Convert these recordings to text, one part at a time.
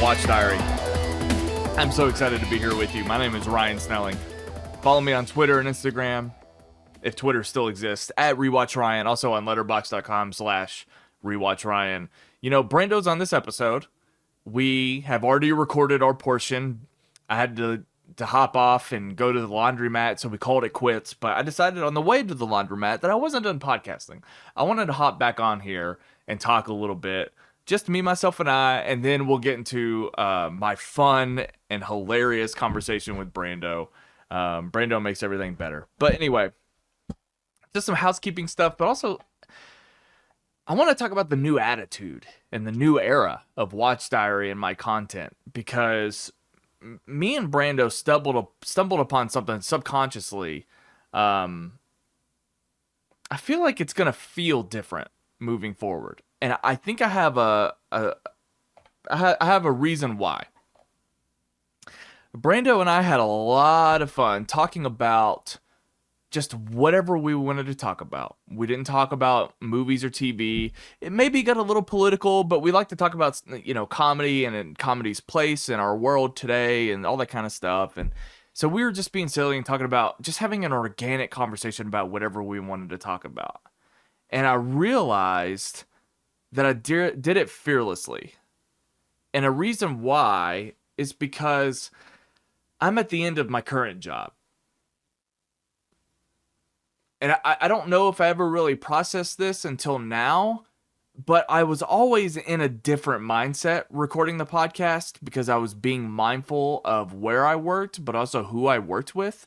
Watch Diary. I'm so excited to be here with you. My name is Ryan Snelling. Follow me on Twitter and Instagram, if Twitter still exists, at RewatchRyan. Also on Letterboxd.com/RewatchRyan. You know, Brando's on this episode. We have already recorded our portion. I had to hop off and go to the laundromat, so we called it quits. But I decided on the way to the laundromat that I wasn't done podcasting. I wanted to hop back on here and talk a little bit. Just me, myself, and I, and then we'll get into my fun and hilarious conversation with Brando. Brando makes everything better. But anyway, just some housekeeping stuff, but also I want to talk about the new attitude and the new era of Watch Diary and my content, because me and Brando stumbled upon something subconsciously. I feel like it's going to feel different moving forward. And I think I have a reason why. Brando and I had a lot of fun talking about just whatever we wanted to talk about. We didn't talk about movies or TV. It maybe got a little political, but we like to talk about, you know, comedy and comedy's place in our world today and all that kind of stuff. And so we were just being silly and talking about just having an organic conversation about whatever we wanted to talk about. And I realized that I did it fearlessly. And a reason why is because I'm at the end of my current job. And I don't know if I ever really processed this until now, but I was always in a different mindset recording the podcast because I was being mindful of where I worked, but also who I worked with.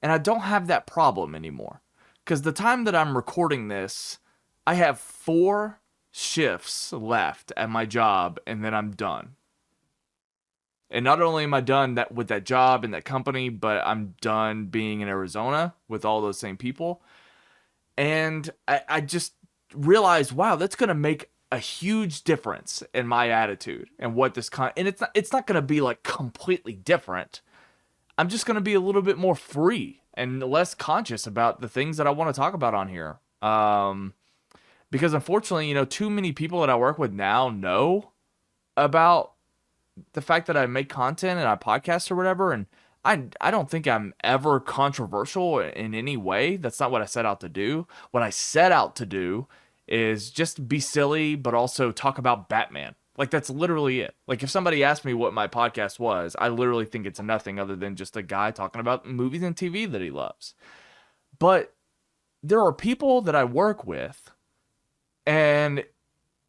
And I don't have that problem anymore. Because the time that I'm recording this, I have 4 shifts left at my job, and then I'm done. And not only am I done with that job and that company, but I'm done being in Arizona with all those same people. And I just realized, wow, that's going to make a huge difference in my attitude and what this and it's not going to be like completely different. I'm just going to be a little bit more free and less conscious about the things that I want to talk about on here. Because unfortunately, you know, too many people that I work with now know about the fact that I make content and I podcast or whatever. And I don't think I'm ever controversial in any way. That's not what I set out to do. What I set out to do is just be silly, but also talk about Batman. Like, that's literally it. Like, if somebody asked me what my podcast was, I literally think it's nothing other than just a guy talking about movies and TV that he loves. But there are people that I work with and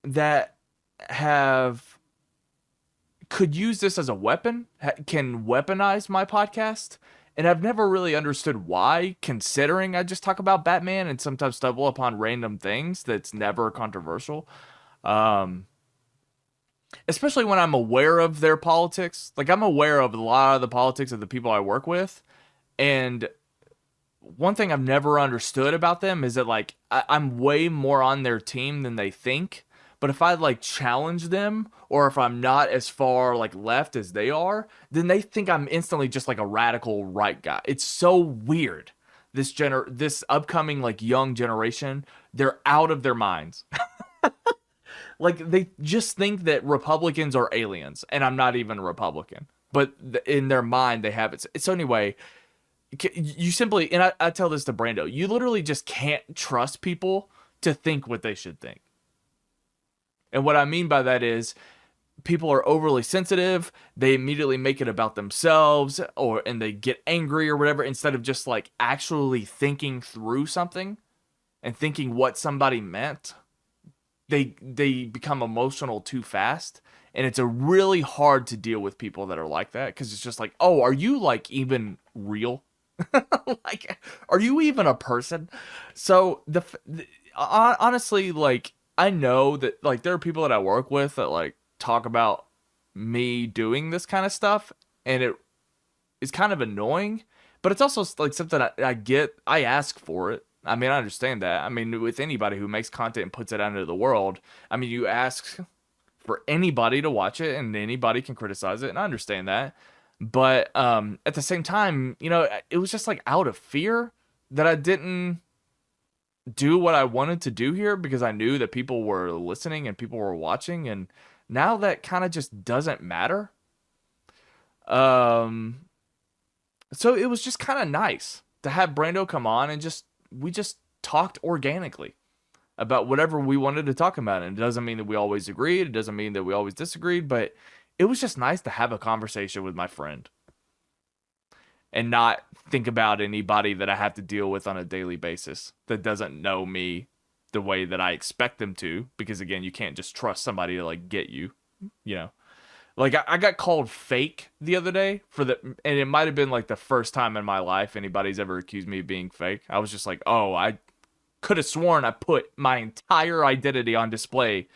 that could use this as a weapon, can weaponize my podcast. And I've never really understood why, considering I just talk about Batman and sometimes stumble upon random things that's never controversial. Especially when I'm aware of their politics. Like, I'm aware of a lot of the politics of the people I work with. And one thing I've never understood about them is that, like, I'm way more on their team than they think. But if I, like, challenge them, or if I'm not as far, like, left as they are, then they think I'm instantly just, like, a radical right guy. It's so weird. This upcoming, like, young generation, they're out of their minds. Like, they just think that Republicans are aliens, and I'm not even a Republican. But in their mind, they have it. So anyway, you simply, and I tell this to Brando, you literally just can't trust people to think what they should think. And what I mean by that is people are overly sensitive. They immediately make it about themselves, and they get angry or whatever, instead of just, like, actually thinking through something and thinking what somebody meant. They become emotional too fast, and it's a really hard to deal with people that are like that, because it's just like, oh, are you, like, even real? Like, are you even a person? So honestly, like, I know that, like, there are people that I work with that, like, talk about me doing this kind of stuff, and it is kind of annoying, but it's also, like, something I ask for it. I mean, I understand that. I mean, with anybody who makes content and puts it out into the world, I mean, you ask for anybody to watch it, and anybody can criticize it, and I understand that. But at the same time, you know, it was just, like, out of fear that I didn't do what I wanted to do here, because I knew that people were listening and people were watching, and Now that kind of just doesn't matter. Um, so it was just kind of nice to have Brando come on and we just talked organically about whatever we wanted to talk about. And it doesn't mean that we always agreed. It doesn't mean that we always disagreed, but it was just nice to have a conversation with my friend and not think about anybody that I have to deal with on a daily basis that doesn't know me the way that I expect them to. Because again, you can't just trust somebody to like get you, you know. Like I got called fake the other day and it might have been like the first time in my life anybody's ever accused me of being fake. I was just like, oh, I could have sworn I put my entire identity on display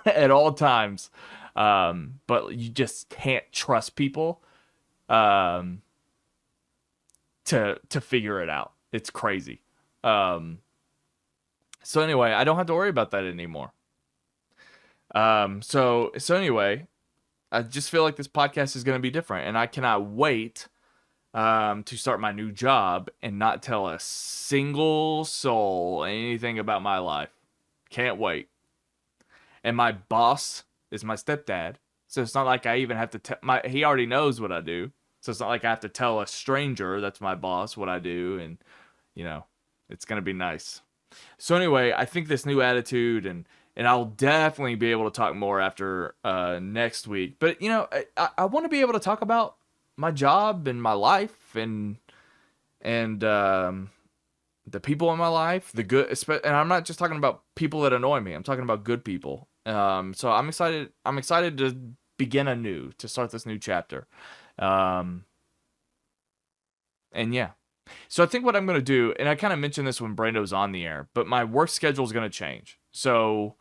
at all times. But you just can't trust people um, to figure it out. It's crazy. So anyway, I don't have to worry about that anymore. So anyway, I just feel like this podcast is going to be different, and I cannot wait to start my new job and not tell a single soul anything about my life. Can't wait. And my boss is my stepdad, so it's not like I even have to tell he already knows what I do. So it's not like I have to tell a stranger that's my boss what I do, and you know, it's going to be nice. So anyway, I think this new attitude and I'll definitely be able to talk more after next week. But you know, I want to be able to talk about my job and my life and the people in my life, the good. And I'm not just talking about people that annoy me. I'm talking about good people. So I'm excited. I'm excited to begin anew, to start this new chapter. Um, and yeah. So I think what I'm going to do, and I kind of mentioned this when Brando's on the air, but my work schedule is going to change. So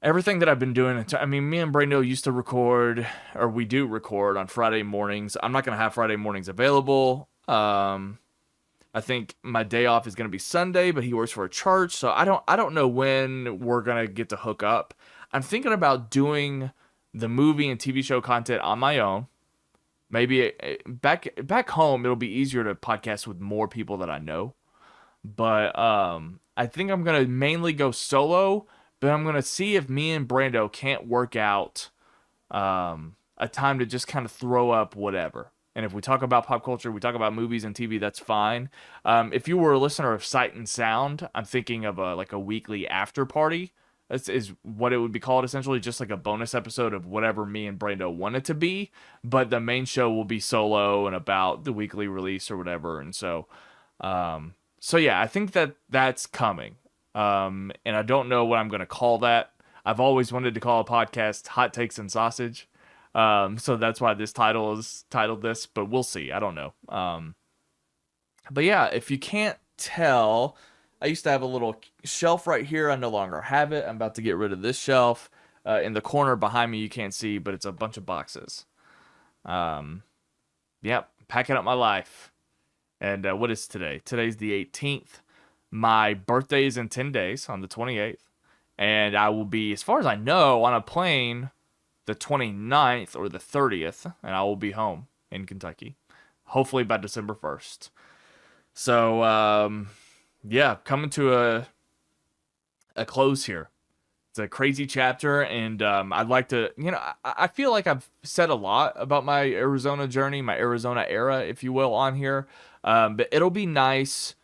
everything that I've been doing, I mean, me and Brando used to record, or we do record on Friday mornings. I'm not going to have Friday mornings available. I think my day off is going to be Sunday, but he works for a church, so I don't know when we're going to get to hook up. I'm thinking about doing the movie and TV show content on my own. Maybe back home it'll be easier to podcast with more people that I know. But I think I'm gonna mainly go solo. But I'm gonna see if me and Brando can't work out a time to just kind of throw up whatever. And if we talk about pop culture, we talk about movies and TV, that's fine. If you were a listener of Sight and Sound, I'm thinking of a weekly after party. This is what it would be called, essentially, just like a bonus episode of whatever me and Brando want it to be. But the main show will be solo and about the weekly release or whatever. And so yeah, I think that's coming. And I don't know what I'm going to call that. I've always wanted to call a podcast Hot Takes and Sausage. So that's why this title is titled this, but we'll see. I don't know. But yeah, if you can't tell, I used to have a little shelf right here. I no longer have it. I'm about to get rid of this shelf. In the corner behind me, you can't see, but it's a bunch of boxes. Yep, packing up my life. And what is today? Today's the 18th. My birthday is in 10 days on the 28th. And I will be, as far as I know, on a plane the 29th or the 30th. And I will be home in Kentucky. Hopefully by December 1st. So, yeah, coming to a close here. It's a crazy chapter, and I'd like to, I feel like I've said a lot about my Arizona journey, my Arizona era, if you will, on here. But it'll be nice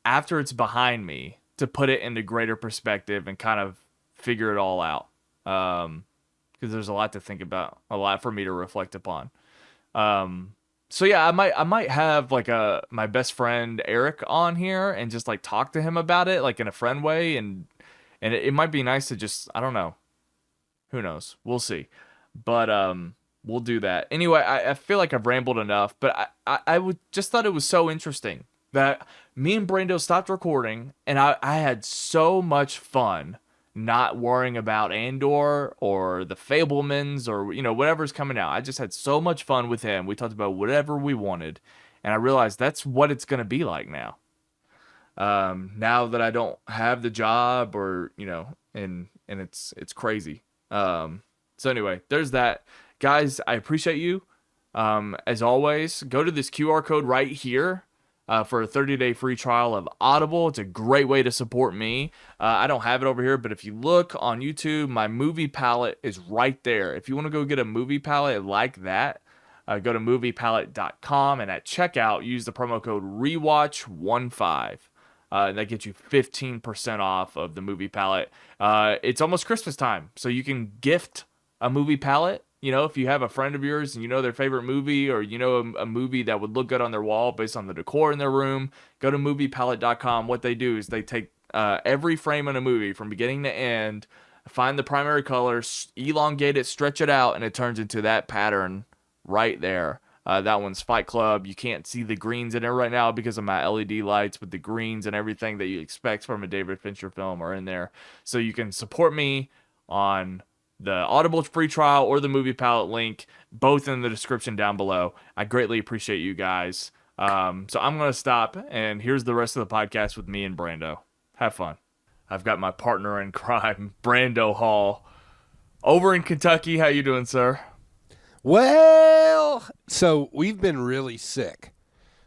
after it's behind me to put it into greater perspective and kind of figure it all out. Because there's a lot to think about, a lot for me to reflect upon. So yeah, I might have like my best friend Eric on here and just like talk to him about it like in a friend way, and it might be nice to just, I don't know, who knows, we'll see, but we'll do that anyway. I feel like I've rambled enough, but I would just thought it was so interesting that me and Brando stopped recording, and I had so much fun not worrying about Andor or the Fablemans or, whatever's coming out. I just had so much fun with him. We talked about whatever we wanted. And I realized that's what it's going to be like now. Now that I don't have the job or, and it's crazy. So anyway, there's that. Guys, I appreciate you. As always, go to this QR code right here. for a 30-day free trial of Audible. It's a great way to support me. I don't have it over here, but if you look on YouTube, my movie palette is right there. If you want to go get a movie palette like that, go to moviepalette.com, and at checkout, use the promo code REWATCH15. And that gets you 15% off of the movie palette. It's almost Christmas time, so you can gift a movie palette. You know, if you have a friend of yours and you know their favorite movie, or you know a movie that would look good on their wall based on the decor in their room, go to moviepalette.com. What they do is they take every frame in a movie from beginning to end, find the primary colors, elongate it, stretch it out, and it turns into that pattern right there. That one's Fight Club. You can't see the greens in it right now because of my LED lights, but the greens and everything that you expect from a David Fincher film are in there. So you can support me on the Audible free trial or the movie palette link, both in the description down below. I greatly appreciate you guys. So I'm going to stop, and here's the rest of the podcast with me and Brando. Have fun. I've got my partner in crime, Brando Hall, over in Kentucky. How you doing, sir? Well, so we've been really sick.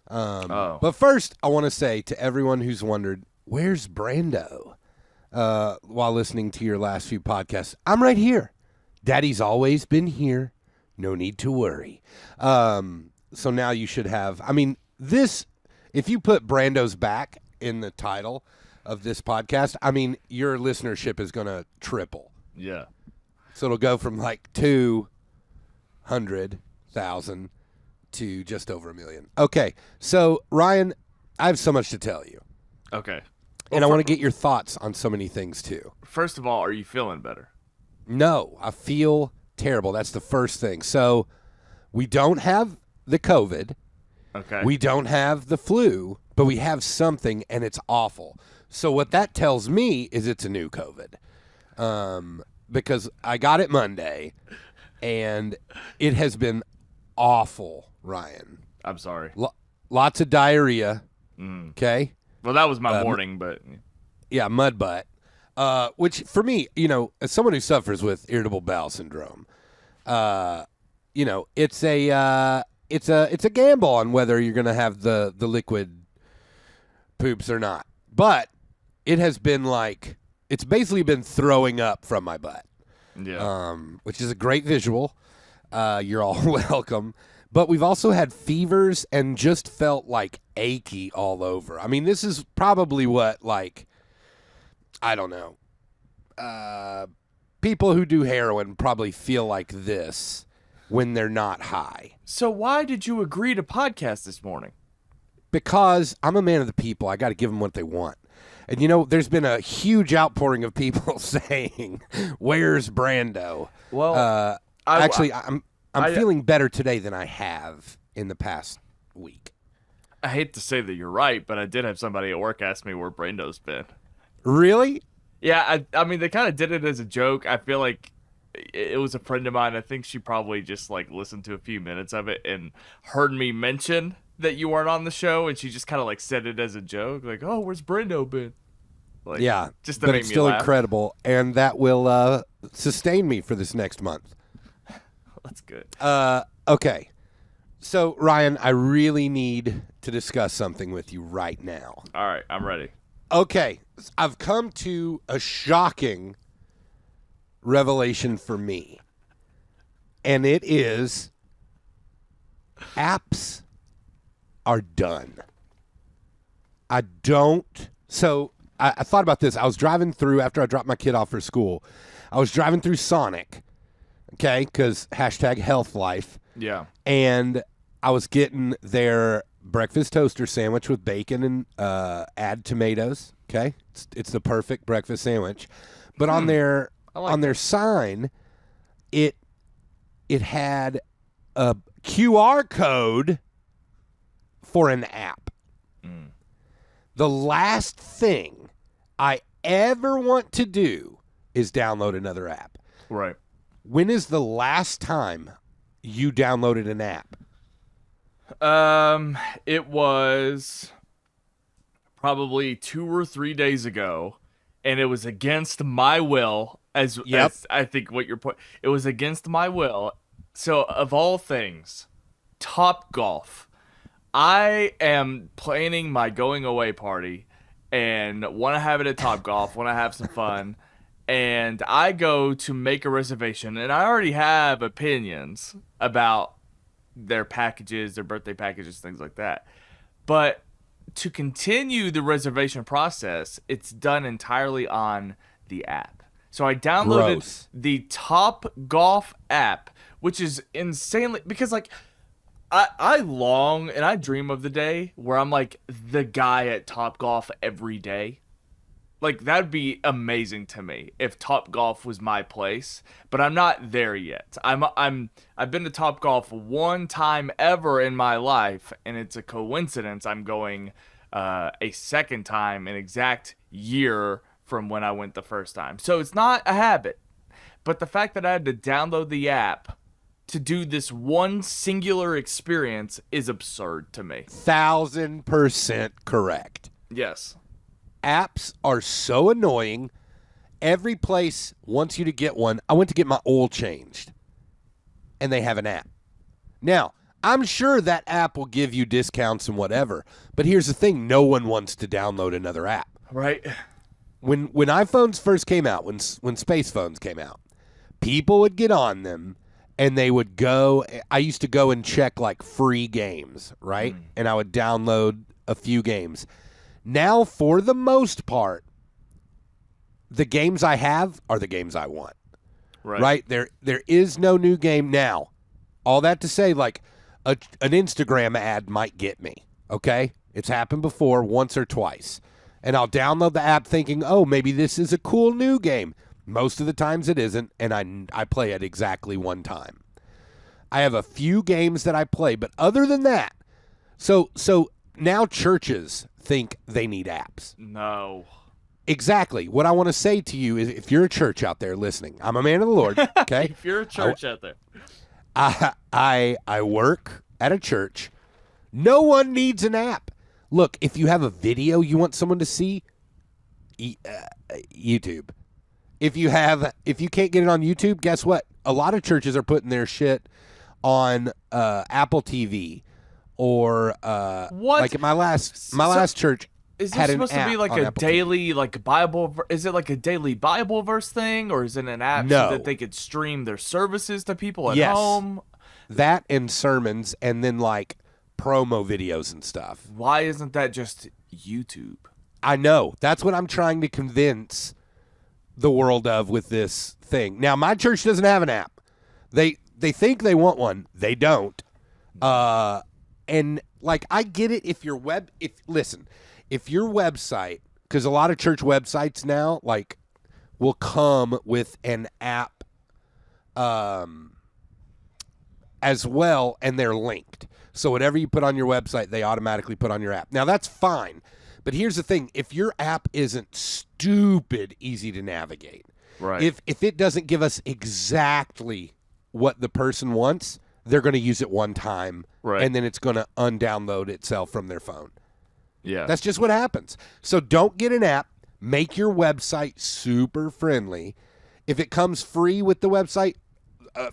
But first, I want to say to everyone who's wondered, where's Brando? While listening to your last few podcasts, I'm right here. Daddy's always been here. No need to worry. So now you should have, if you put Brando's back in the title of this podcast, your listenership is going to triple. Yeah. So it'll go from like 200,000 to just over 1 million. Okay. So Ryan, I have so much to tell you. Okay. And I want to get your thoughts on so many things, too. First of all, are you feeling better? No, I feel terrible. That's the first thing. So we don't have the COVID. Okay. We don't have the flu, but we have something, and it's awful. So what that tells me is it's a new COVID. Because I got it Monday, and it has been awful, Ryan. I'm sorry. Lots of diarrhea, okay? Well, that was my morning, but... Yeah, mud butt. Which, for me, as someone who suffers with irritable bowel syndrome, it's a gamble on whether you're going to have the liquid poops or not. But it has been it's basically been throwing up from my butt. Yeah. Which is a great visual. You're all welcome. But we've also had fevers and just felt achy all over. This is probably what, I don't know. People who do heroin probably feel like this when they're not high. So why did you agree to podcast this morning? Because I'm a man of the people. I got to give them what they want. And, there's been a huge outpouring of people saying, where's Brando? Well, I'm feeling better today than I have in the past week. I hate to say that you're right, but I did have somebody at work ask me where Brando's been. Really? Yeah, they kind of did it as a joke. I feel like it was a friend of mine. I think she probably just listened to a few minutes of it and heard me mention that you weren't on the show, and she just kind of said it as a joke, oh, where's Brando been? Yeah, just to but make it's me still laugh. Incredible, and that will sustain me for this next month. That's good. Okay. So, Ryan, I really need to discuss something with you right now. All right, I'm ready. Okay. I've come to a shocking revelation for me. And it is apps are done. I thought about this. I was driving through after I dropped my kid off for school. I was driving through Sonic. Okay, because #health life. Yeah. And I was getting their breakfast toaster sandwich with bacon and add tomatoes. Okay, it's the perfect breakfast sandwich. But on their sign, it had a QR code for an app. The last thing I ever want to do is download another app. Right. When is the last time you downloaded an app? It was probably 2 or 3 days ago, and it was against my will. As I think what your point, it was against my will. So of all things, Top Golf. I am planning my going away party and want to have it at Top Golf, want to have some fun, and I go to make a reservation, and I already have opinions about their packages, their birthday packages, things like that. But to continue the reservation process, it's done entirely on the app. So I downloaded the Top Golf app, which is insanely because like I long and I dream of the day where I'm like the guy at Top Golf every day. Like that'd be amazing to me if Top Golf was my place, but I'm not there yet. I've been to Top Golf one time ever in my life, and it's a coincidence I'm going a second time an exact year from when I went the first time. So it's not a habit. But the fact that I had to download the app to do this one singular experience is absurd to me. 1,000% correct. Yes. Apps are so annoying. Every place wants you to get one. I went to get my oil changed, and they have an app. Now, I'm sure that app will give you discounts and whatever, but here's the thing. No one wants to download another app. Right. When iPhones first came out, when space phones came out, people would get on them, and they would go. I used to go and check, like, free games, right? And I would download a few games. Now, for the most part, the games I have are the games I want. Right? There is no new game now. All that to say, like, an Instagram ad might get me, okay? It's happened before, once or twice. And I'll download the app thinking, oh, maybe this is a cool new game. Most of the times it isn't, and I play it exactly one time. I have a few games that I play, but other than that, so now churches think they need apps. No. Exactly. What I want to say to you is if you're a church out there listening, I'm a man of the Lord, okay? If you're a church out there. I work at a church. No one needs an app. Look, if you have a video you want someone to see, YouTube. If you can't get it on YouTube, guess what? A lot of churches are putting their shit on Apple TV. Or what? Like at my last church, is this supposed to be like a daily like Bible? Is it like a daily Bible verse thing, or is it an app so that they could stream their services to people at home? That and sermons, and then like promo videos and stuff. Why isn't that just YouTube? I know. That's what I'm trying to convince the world of with this thing. Now, my church doesn't have an app. They think they want one. They don't. And like I get it if your website, because a lot of church websites now like will come with an app as well, and they're linked. So whatever you put on your website, they automatically put on your app. Now that's fine. But here's the thing, if your app isn't stupid easy to navigate, right? If it doesn't give us exactly what the person wants, they're going to use it one time, right, and then it's going to undownload itself from their phone. Yeah. That's just what happens. So don't get an app. Make your website super friendly. If it comes free with the website,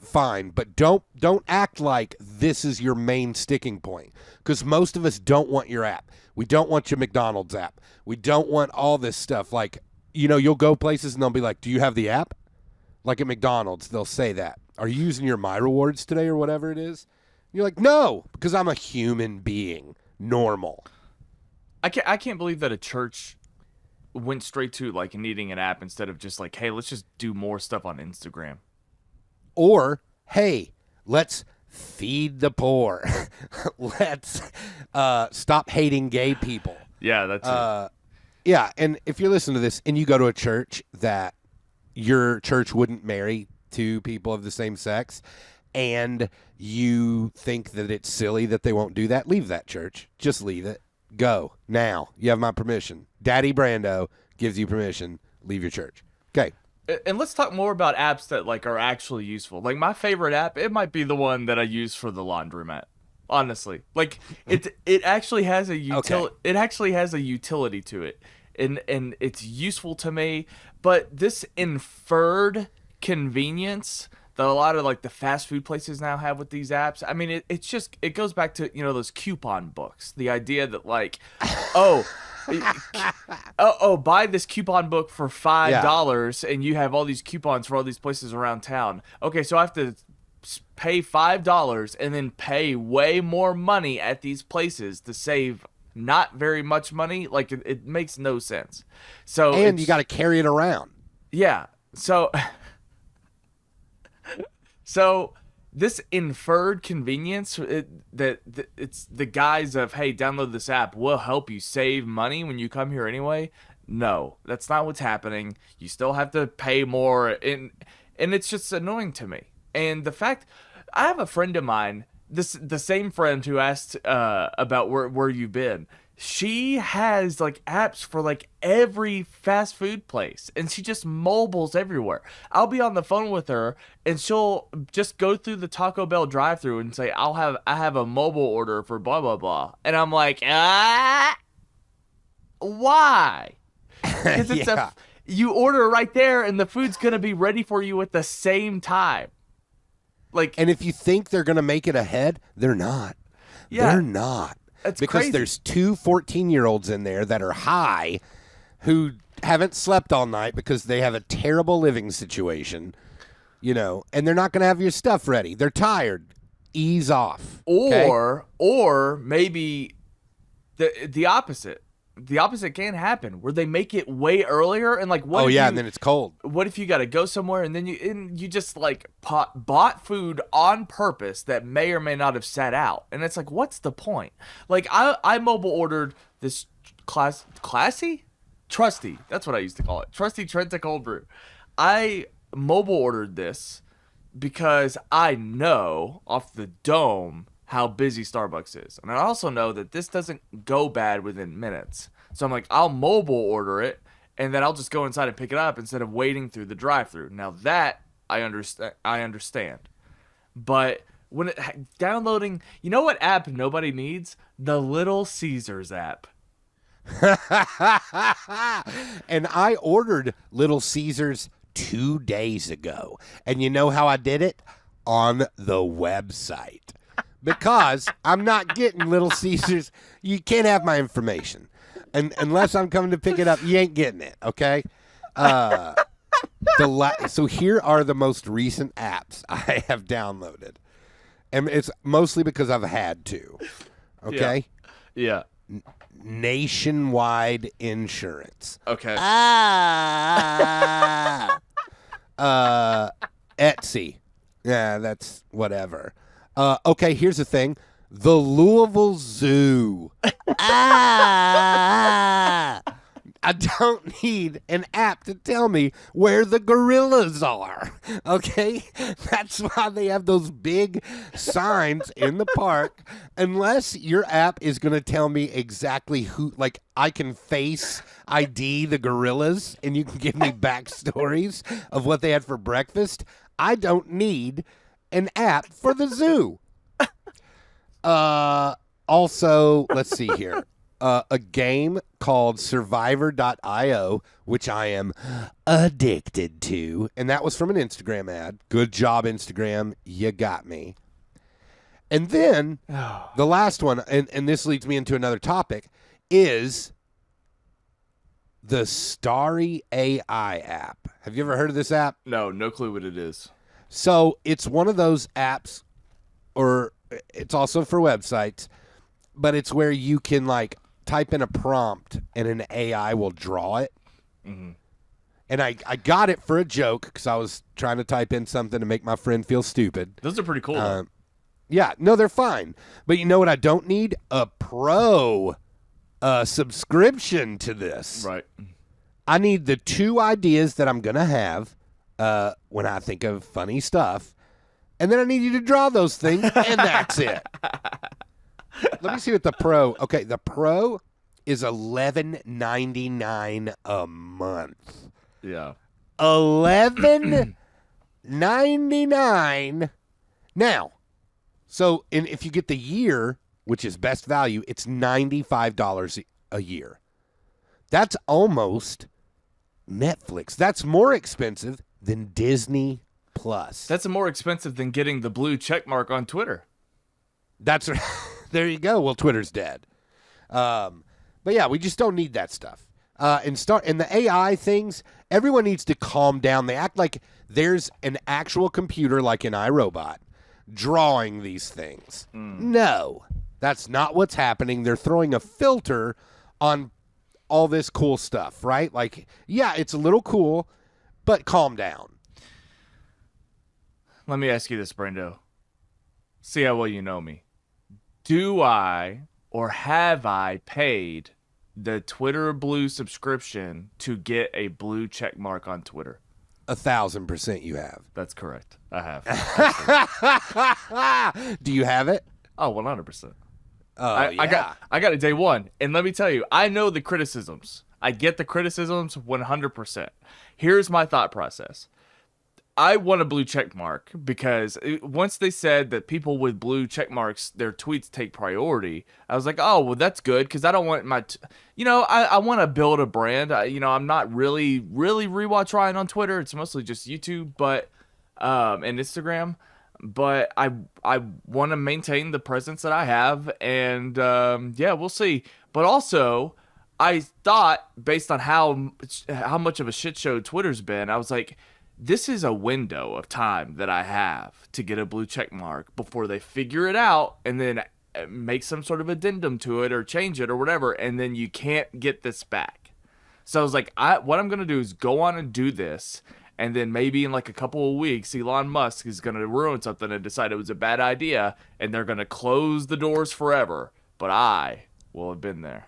fine. But don't act like this is your main sticking point, because most of us don't want your app. We don't want your McDonald's app. We don't want all this stuff. Like, you'll go places and they'll be like, do you have the app? Like at McDonald's, they'll say that. Are you using your My Rewards today or whatever it is? You're like, no, because I'm a human being, normal. I can't believe that a church went straight to like needing an app instead of just like, hey, let's just do more stuff on Instagram. Or, hey, let's feed the poor. Let's stop hating gay people. Yeah, that's it. Yeah, and if you're listening to this and you go to a church that your church wouldn't marry two people of the same sex, and you think that it's silly that they won't do that, leave that church. Just leave it. Go. Now. You have my permission. Daddy Brando gives you permission. Leave your church. Okay. And let's talk more about apps that like are actually useful. Like my favorite app, it might be the one that I use for the laundromat. Honestly. Like it actually has a it actually has a utility to it. And it's useful to me, but this inferred convenience that a lot of like the fast food places now have with these apps. I mean, it goes back to, those coupon books. The idea that like, oh, buy this coupon book for $5 and you have all these coupons for all these places around town. Okay, so I have to pay $5 and then pay way more money at these places to save not very much money. Like it makes no sense. So and you got to carry it around. Yeah. So this inferred convenience that it's the guise of, hey, download this app, will help you save money when you come here anyway. No, that's not what's happening. You still have to pay more, and it's just annoying to me. And the fact, I have a friend of mine, the same friend who asked about where you've been. She has like apps for like every fast food place, and she just mobiles everywhere. I'll be on the phone with her and she'll just go through the Taco Bell drive-thru and say, I have a mobile order for blah blah blah. And I'm like, why? Because it's you order right there and the food's gonna be ready for you at the same time. Like, and if you think they're gonna make it ahead, they're not. Yeah. They're not. It's because crazy. There's 2 14-year-olds in there that are high who haven't slept all night because they have a terrible living situation, and they're not going to have your stuff ready. They're tired. Ease off. Okay? Or maybe the opposite. The opposite can happen where they make it way earlier and like what? And then it's cold. What if you got to go somewhere and then you just like bought food on purpose that may or may not have sat out, and it's like, what's the point? Like I mobile ordered this trusty. That's what I used to call it. Trusty Trenta cold brew. I mobile ordered this because I know off the dome how busy Starbucks is. And I also know that this doesn't go bad within minutes. So I'm like, I'll mobile order it, and then I'll just go inside and pick it up instead of waiting through the drive-thru. Now that I understand. But when downloading, you know what app nobody needs? The Little Caesars app. And I ordered Little Caesars 2 days ago. And you know how I did it? On the website. Because I'm not getting Little Caesars. You can't have my information. And unless I'm coming to pick it up, you ain't getting it, okay? So here are the most recent apps I have downloaded. And it's mostly because I've had to, okay? Yeah. Nationwide Insurance. Okay. Etsy. Yeah, that's whatever. Okay, here's the thing. The Louisville Zoo. I don't need an app to tell me where the gorillas are. Okay? That's why they have those big signs in the park. Unless your app is going to tell me exactly who, like, I can face ID the gorillas and you can give me backstories of what they had for breakfast, I don't need an app for the zoo. Also, let's see here. A game called Survivor.io, which I am addicted to. And that was from an Instagram ad. Good job, Instagram. You got me. And then the last one, and this leads me into another topic, is the Starry AI app. Have you ever heard of this app? No clue what it is. So it's one of those apps, or it's also for websites, but it's where you can like type in a prompt and an AI will draw it. Mm-hmm. And I got it for a joke because I was trying to type in something to make my friend feel stupid. Those are pretty cool. Yeah, no, they're fine. But you know what I don't need? A pro subscription to this. Right. I need the 2 ideas that I'm going to have when I think of funny stuff. And then I need you to draw those things, and that's it. Let me see what the pro. Okay, the pro is $11.99 a month. Yeah. $11.99. Now, so if you get the year, which is best value, it's $95 a year. That's almost Netflix. That's more expensive than Disney plus. That's more expensive than getting the blue check mark on Twitter. That's there you go. Well, Twitter's dead. But yeah, we just don't need that stuff. And the AI things, everyone needs to calm down. They act like there's an actual computer like in iRobot drawing these things. No, that's not what's happening. They're throwing a filter on all this cool stuff, right? Like, yeah, it's a little cool, but calm down. Let me ask you this, Brando. See how well you know me. Do I or have I paid the Twitter Blue subscription to get a blue check mark on Twitter? 1,000% you have. That's correct. I have. Do you have it? Oh, 100%. Yeah. I got it day one. And let me tell you, I know the criticisms. I get the criticisms 100%. Here's my thought process. I want a blue check mark because once they said that people with blue check marks, their tweets take priority, I was like, oh, well, that's good because I don't want I want to build a brand. I'm not really rewatch Ryan on Twitter. It's mostly just YouTube, but and Instagram. But I want to maintain the presence that I have, and yeah, we'll see. But also, I thought based on how much of a shit show Twitter's been, I was like, this is a window of time that I have to get a blue check mark before they figure it out and then make some sort of addendum to it or change it or whatever, and then you can't get this back. So I was like, what I'm going to do is go on and do this, and then maybe in like a couple of weeks, Elon Musk is going to ruin something and decide it was a bad idea, and they're going to close the doors forever. But I will have been there.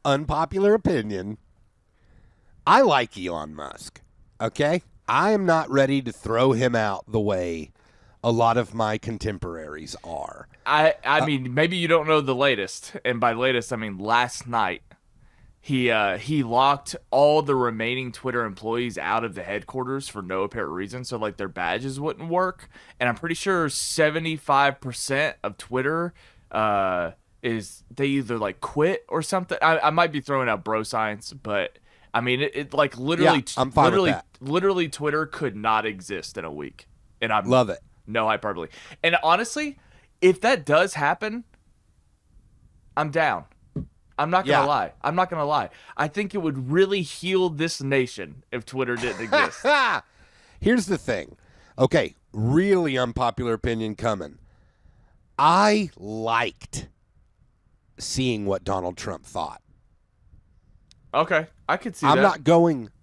Unpopular opinion. I like Elon Musk, okay? I am not ready to throw him out the way a lot of my contemporaries are. I mean, maybe you don't know the latest, and by latest, I mean last night. He locked all the remaining Twitter employees out of the headquarters for no apparent reason, so like their badges wouldn't work. And I'm pretty sure 75% of Twitter is they either like quit or something. I might be throwing out bro science, but I mean it like literally, yeah, I'm fine with that. Literally Twitter could not exist in a week, and I love it. No hyperbole. And honestly, if that does happen, I'm down. I'm not going to lie. I'm not going to lie. I think it would really heal this nation if Twitter didn't exist. Here's the thing. Okay, really unpopular opinion coming. I liked seeing what Donald Trump thought. Okay, I could see I'm that.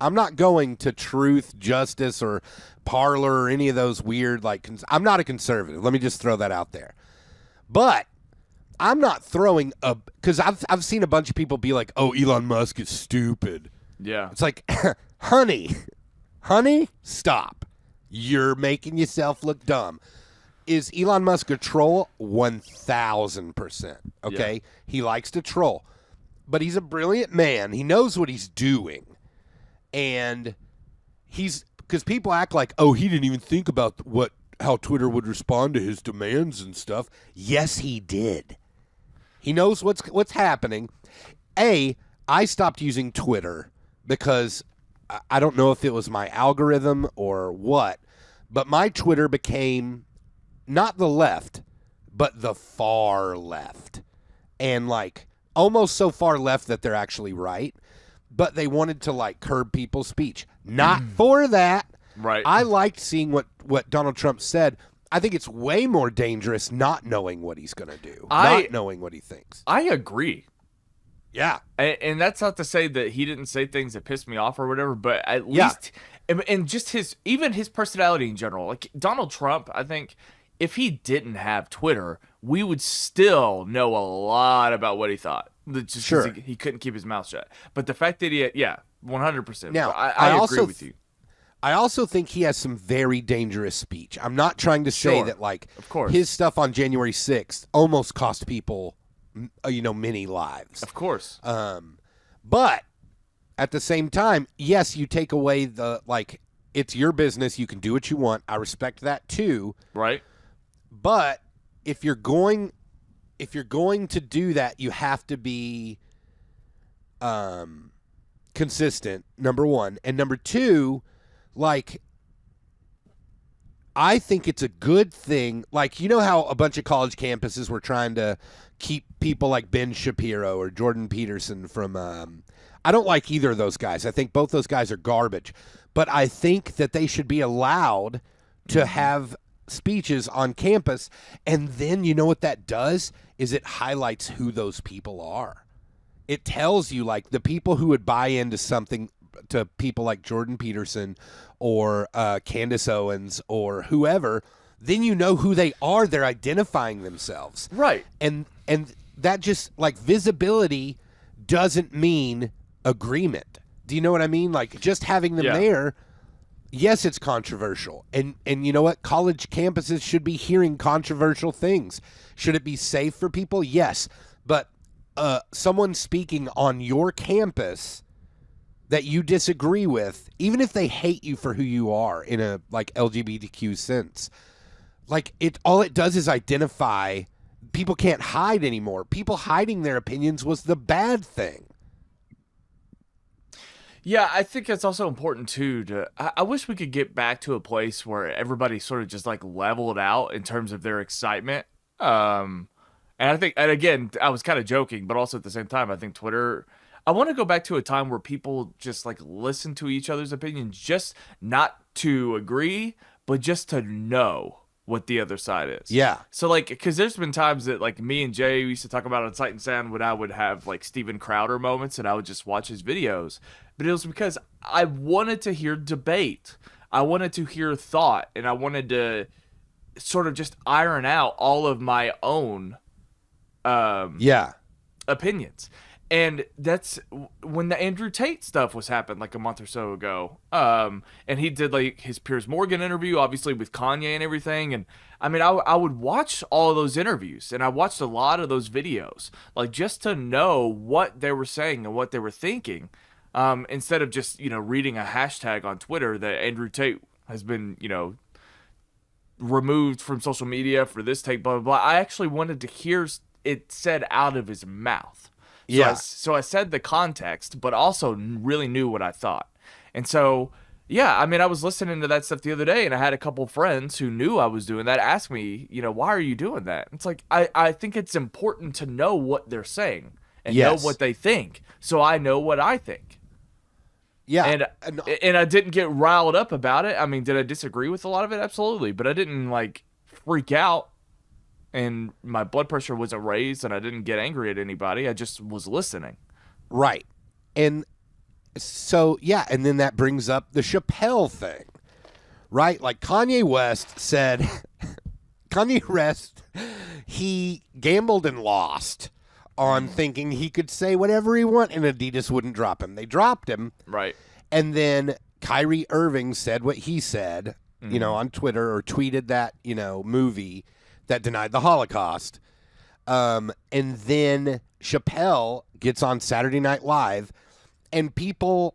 I'm not going to Truth, Justice, or Parler or any of those weird I'm not a conservative. Let me just throw that out there. But I'm not throwing because I've seen a bunch of people be like, "Oh, Elon Musk is stupid." Yeah, it's like, honey, stop. You're making yourself look dumb. Is Elon Musk a troll? 1,000%. Okay, yeah. He likes to troll, but he's a brilliant man. He knows what he's doing, and because people act like, "Oh, he didn't even think about how Twitter would respond to his demands and stuff." Yes, he did. He knows what's happening. I stopped using Twitter because I don't know if it was my algorithm or what, but my Twitter became not the left, but the far left. And like almost so far left that they're actually right, but they wanted to curb people's speech. Not for that. Right. I liked seeing what Donald Trump said. I think it's way more dangerous not knowing what he's going to do, not knowing what he thinks. I agree. Yeah. And that's not to say that he didn't say things that pissed me off or whatever, but at least, and just his personality in general, like Donald Trump, I think if he didn't have Twitter, we would still know a lot about what he thought. Just sure. He couldn't keep his mouth shut. But the fact that 100%. Now, I agree with you. I also think he has some very dangerous speech. I'm not trying to say that of course. His stuff on January 6th almost cost people, many lives. Of course. But at the same time, yes, you take away it's your business. You can do what you want. I respect that too. Right. But if you're going to do that, you have to be consistent, number one. And number two, I think it's a good thing. Like, you know how a bunch of college campuses were trying to keep people like Ben Shapiro or Jordan Peterson from I don't like either of those guys. I think both those guys are garbage. But I think that they should be allowed to have speeches on campus. And then you know what that does is it highlights who those people are. It tells you, like, the people who would buy into something, to people like Jordan Peterson or Candace Owens or whoever, then you know who they are. They're identifying themselves. Right. And that just, like, visibility doesn't mean agreement. Do you know what I mean? Like, just having them there, yes, it's controversial. And you know what? College campuses should be hearing controversial things. Should it be safe for people? Yes. But someone speaking on your campus that you disagree with, even if they hate you for who you are in a, like, LGBTQ sense, like, all it does is identify. People can't hide anymore. People hiding their opinions was the bad thing. Yeah, I think it's also important too I wish we could get back to a place where everybody sort of just like leveled out in terms of their excitement. And I think, and again, I was kind of joking, but also at the same time, I think Twitter, I want to go back to a time where people just like listen to each other's opinions, just not to agree, but just to know what the other side is. Yeah. So, like, because there's been times that, like, me and Jay used to talk about on Sight and Sound when I would have, like, Steven Crowder moments and I would just watch his videos. But it was because I wanted to hear debate. I wanted to hear thought. And I wanted to sort of just iron out all of my own opinions. And that's when the Andrew Tate stuff was happening like a month or so ago. And he did like his Piers Morgan interview, obviously with Kanye and everything. And I mean, I would watch all of those interviews and I watched a lot of those videos, like just to know what they were saying and what they were thinking. Instead of just, reading a hashtag on Twitter that Andrew Tate has been, removed from social media for this take, blah, blah, blah. I actually wanted to hear it said out of his mouth. So I said the context, but also really knew what I thought. And so, yeah, I mean, I was listening to that stuff the other day, and I had a couple friends who knew I was doing that ask me, why are you doing that? It's like, I think it's important to know what they're saying and know what they think, so I know what I think. Yeah. And I didn't get riled up about it. I mean, did I disagree with a lot of it? Absolutely. But I didn't, like, freak out. And my blood pressure wasn't raised, and I didn't get angry at anybody. I just was listening. Right. And so, yeah, and then that brings up the Chappelle thing, right? Like Kanye West said, he gambled and lost on thinking he could say whatever he wanted and Adidas wouldn't drop him. They dropped him. Right. And then Kyrie Irving said what he said, on Twitter, or tweeted that, movie that denied the Holocaust. And then Chappelle gets on Saturday Night Live, and people,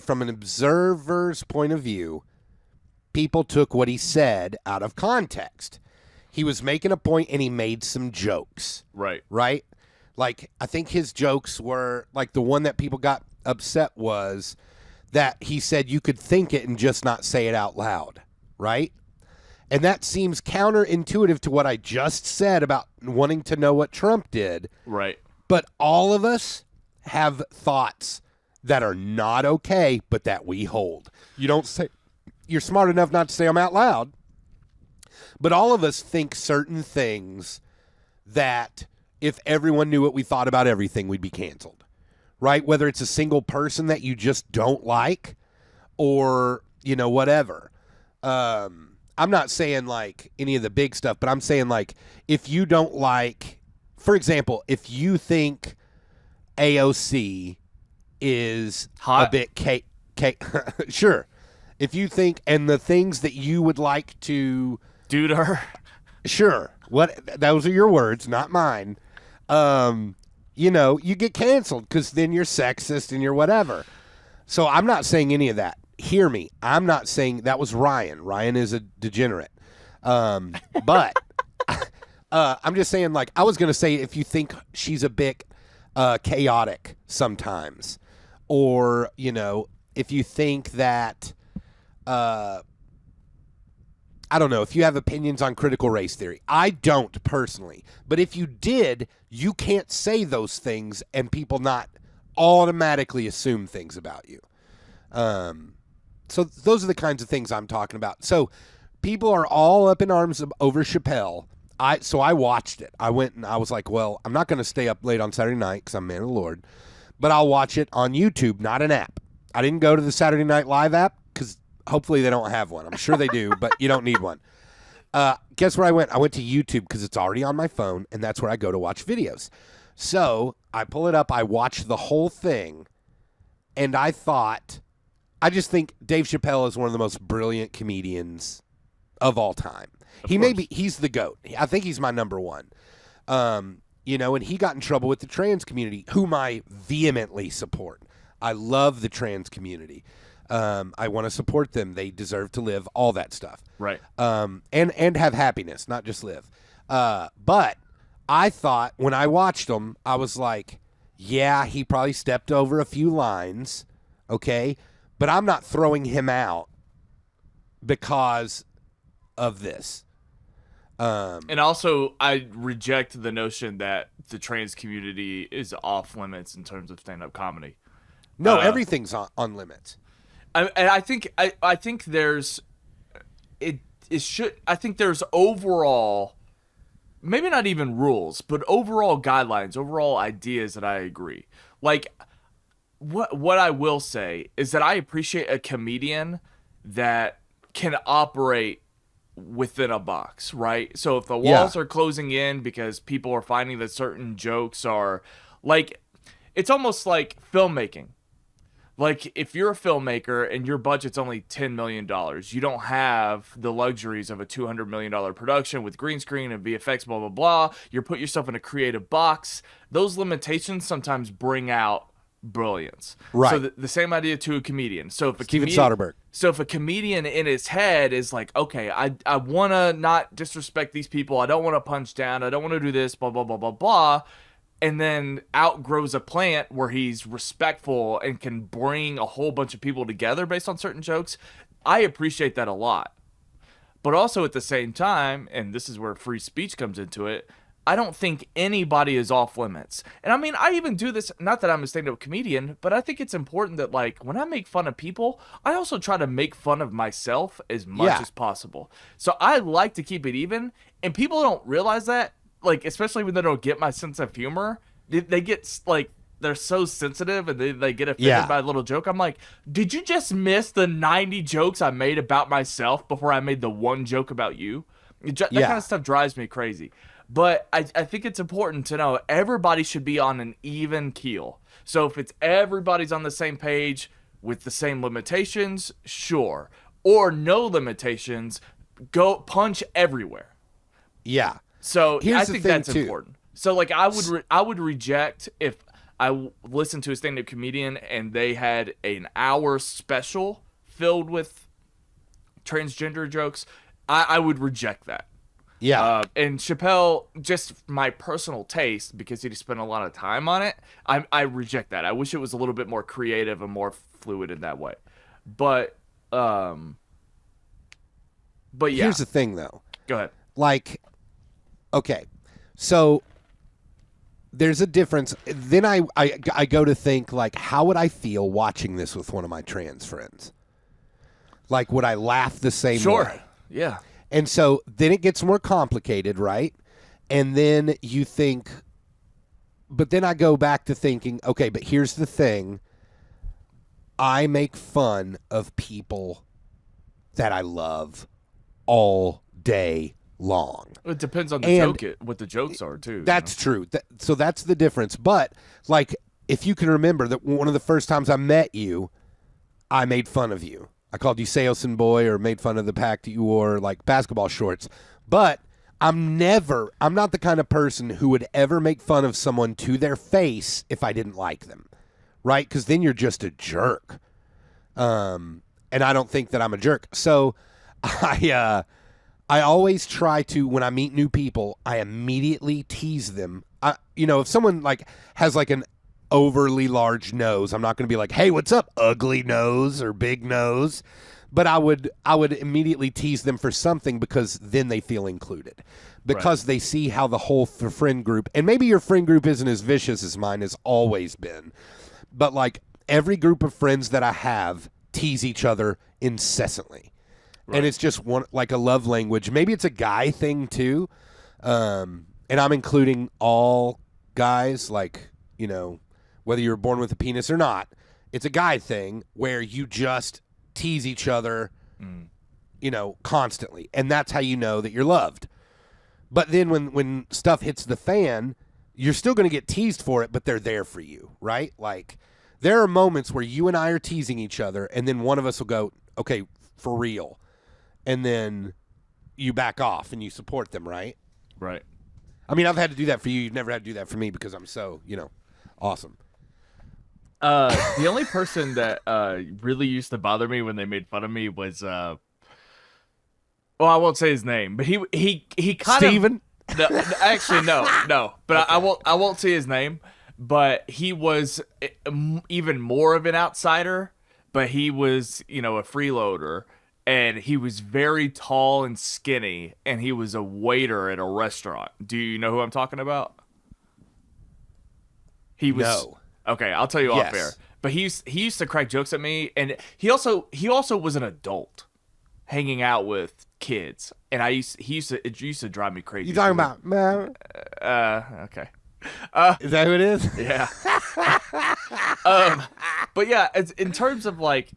from an observer's point of view, people took what he said out of context. He was making a point, and he made some jokes. Right. Right? Like, I think his jokes were, like, the one that people got upset was that he said you could think it and just not say it out loud. Right? And that seems counterintuitive to what I just said about wanting to know what Trump did. Right. But all of us have thoughts that are not okay, but that we hold. You're smart enough not to say them out loud. But all of us think certain things that if everyone knew what we thought about everything, we'd be canceled. Right? Whether it's a single person that you just don't like or, whatever. I'm not saying like any of the big stuff, but I'm saying like if you don't like, for example, if you think AOC is hot, a bit sure. If you think, and the things that you would like to do to her, sure. Those are your words, not mine. You get canceled because then you're sexist and you're whatever. So I'm not saying any of that. Hear me. I'm not saying that was Ryan. Ryan is a degenerate. But I'm just saying, like, I was going to say if you think she's a bit chaotic sometimes, or, if you think that, I don't know, if you have opinions on critical race theory. I don't personally. But if you did, you can't say those things and people not automatically assume things about you. So those are the kinds of things I'm talking about. So people are all up in arms over Chappelle. So I watched it. I went and I was like, well, I'm not going to stay up late on Saturday night because I'm a man of the Lord, but I'll watch it on YouTube, not an app. I didn't go to the Saturday Night Live app because hopefully they don't have one. I'm sure they do, but you don't need one. Guess where I went? I went to YouTube because it's already on my phone, and that's where I go to watch videos. So I pull it up. I watch the whole thing, and I just think Dave Chappelle is one of the most brilliant comedians of all time. He's the GOAT. I think he's my number one. And he got in trouble with the trans community, whom I vehemently support. I love the trans community. I want to support them. They deserve to live, all that stuff. Right. And have happiness, not just live. But I thought when I watched him, I was like, yeah, he probably stepped over a few lines, okay? But I'm not throwing him out because of this. And also, I reject the notion that the trans community is off limits in terms of stand-up comedy. No, everything's on limits. I think there's I think there's overall, maybe not even rules, but overall guidelines, overall ideas that I agree. Like, what I will say is that I appreciate a comedian that can operate within a box, right? So if the walls are closing in because people are finding that certain jokes are like, it's almost like filmmaking. Like, if you're a filmmaker and your budget's only $10 million, you don't have the luxuries of a $200 million production with green screen and VFX, blah, blah, blah. You put yourself in a creative box. Those limitations sometimes bring out brilliance. Right. So the same idea to a comedian. So if Steven Soderbergh. So if a comedian in his head is like, okay, I want to not disrespect these people. I don't want to punch down. I don't want to do this, blah, blah, blah, blah, blah. And then outgrows a plant where he's respectful and can bring a whole bunch of people together based on certain jokes. I appreciate that a lot. But also at the same time, and this is where free speech comes into it, I don't think anybody is off limits. And I mean, I even do this, not that I'm a stand-up comedian, but I think it's important that, like, when I make fun of people, I also try to make fun of myself as much as possible. So I like to keep it even, and people don't realize that. Like, especially when they don't get my sense of humor, they get, like, they're so sensitive and they get offended by a little joke. I'm like, did you just miss the 90 jokes I made about myself before I made the one joke about you? That kind of stuff drives me crazy. But I think it's important to know everybody should be on an even keel. So if it's everybody's on the same page with the same limitations, sure. Or no limitations, go punch everywhere. Yeah. So I think that's important. So, like, I would reject if I listened to a stand-up comedian and they had an hour special filled with transgender jokes. I would reject that. Yeah. And Chappelle, just my personal taste, because he spent a lot of time on it, I reject that. I wish it was a little bit more creative and more fluid in that way. But yeah. Here's the thing, though. Go ahead. Like, okay, so there's a difference. Then I go to think, like, how would I feel watching this with one of my trans friends? Like, would I laugh the same way? Sure. Yeah. And so then it gets more complicated, right? And then you think, but then I go back to thinking, okay, but here's the thing. I make fun of people that I love all day long. It depends on the joke, what the jokes are, too. That's true. So that's the difference. But, like, if you can remember that one of the first times I met you, I made fun of you. I called you Seosin boy or made fun of the pack that you wore, like, basketball shorts. But I'm not the kind of person who would ever make fun of someone to their face if I didn't like them, right? Because then you're just a jerk. And I don't think that I'm a jerk. So I always try to, when I meet new people, I immediately tease them. If someone, like, has, like, an overly large nose. I'm not going to be like, hey, what's up, ugly nose or big nose? But I would immediately tease them for something because then they feel included. Because they see how the whole friend group, and maybe your friend group isn't as vicious as mine has always been, but like every group of friends that I have tease each other incessantly. Right. And it's just like a love language. Maybe it's a guy thing too. And I'm including all guys, like, you know, whether you were born with a penis or not. It's a guy thing where you just tease each other, you know, constantly. And that's how you know that you're loved. But then when stuff hits the fan, you're still going to get teased for it, but they're there for you, right? Like, there are moments where you and I are teasing each other, and then one of us will go, okay, for real. And then you back off and you support them, right? Right. I mean, I've had to do that for you. You've never had to do that for me because I'm so, you know, awesome. The only person that really used to bother me when they made fun of me was, well, I won't say his name, but he kind Steven? of... No, actually, no. But okay. I won't say his name. But he was even more of an outsider. But he was, you know, a freeloader. And he was very tall and skinny. And he was a waiter at a restaurant. Do you know who I'm talking about? He was... No. Okay, I'll tell you off air. But he used to crack jokes at me. And he also was an adult hanging out with kids. And it used to drive me crazy. You talking about... Okay. Is that who it is? Yeah. But yeah, in terms of like,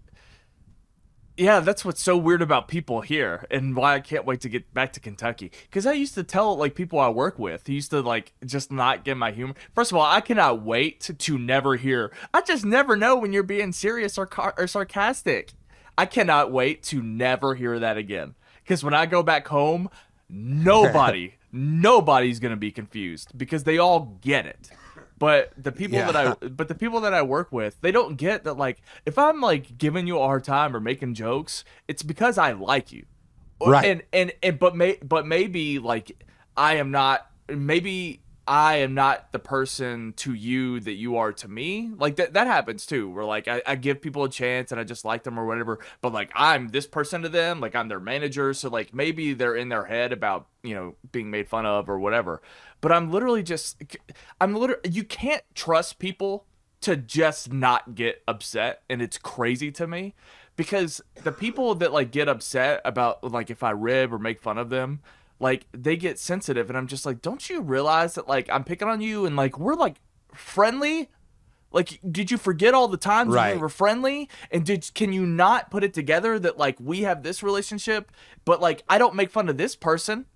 yeah, that's what's so weird about people here and why I can't wait to get back to Kentucky. Because I used to tell like people I work with, he used to like just not get my humor. First of all, I cannot wait to never hear, I just never know when you're being serious or sarcastic. I cannot wait to never hear that again. Because when I go back home, nobody's gonna be confused because they all get it. But the people that I work with, they don't get that. Like, if I'm like giving you a hard time or making jokes, it's because I like you, right? But maybe like I am not. Maybe I am not the person to you that you are to me. Like that happens too, where like I give people a chance and I just like them or whatever, but like I'm this person to them, like I'm their manager. So like maybe they're in their head about, you know, being made fun of or whatever. But you can't trust people to just not get upset. And it's crazy to me because the people that like get upset about like if I rib or make fun of them, like they get sensitive and I'm just like, don't you realize that like I'm picking on you and like we're like friendly? Like, did you forget all the times we were friendly? And can you not put it together that like we have this relationship, but like I don't make fun of this person?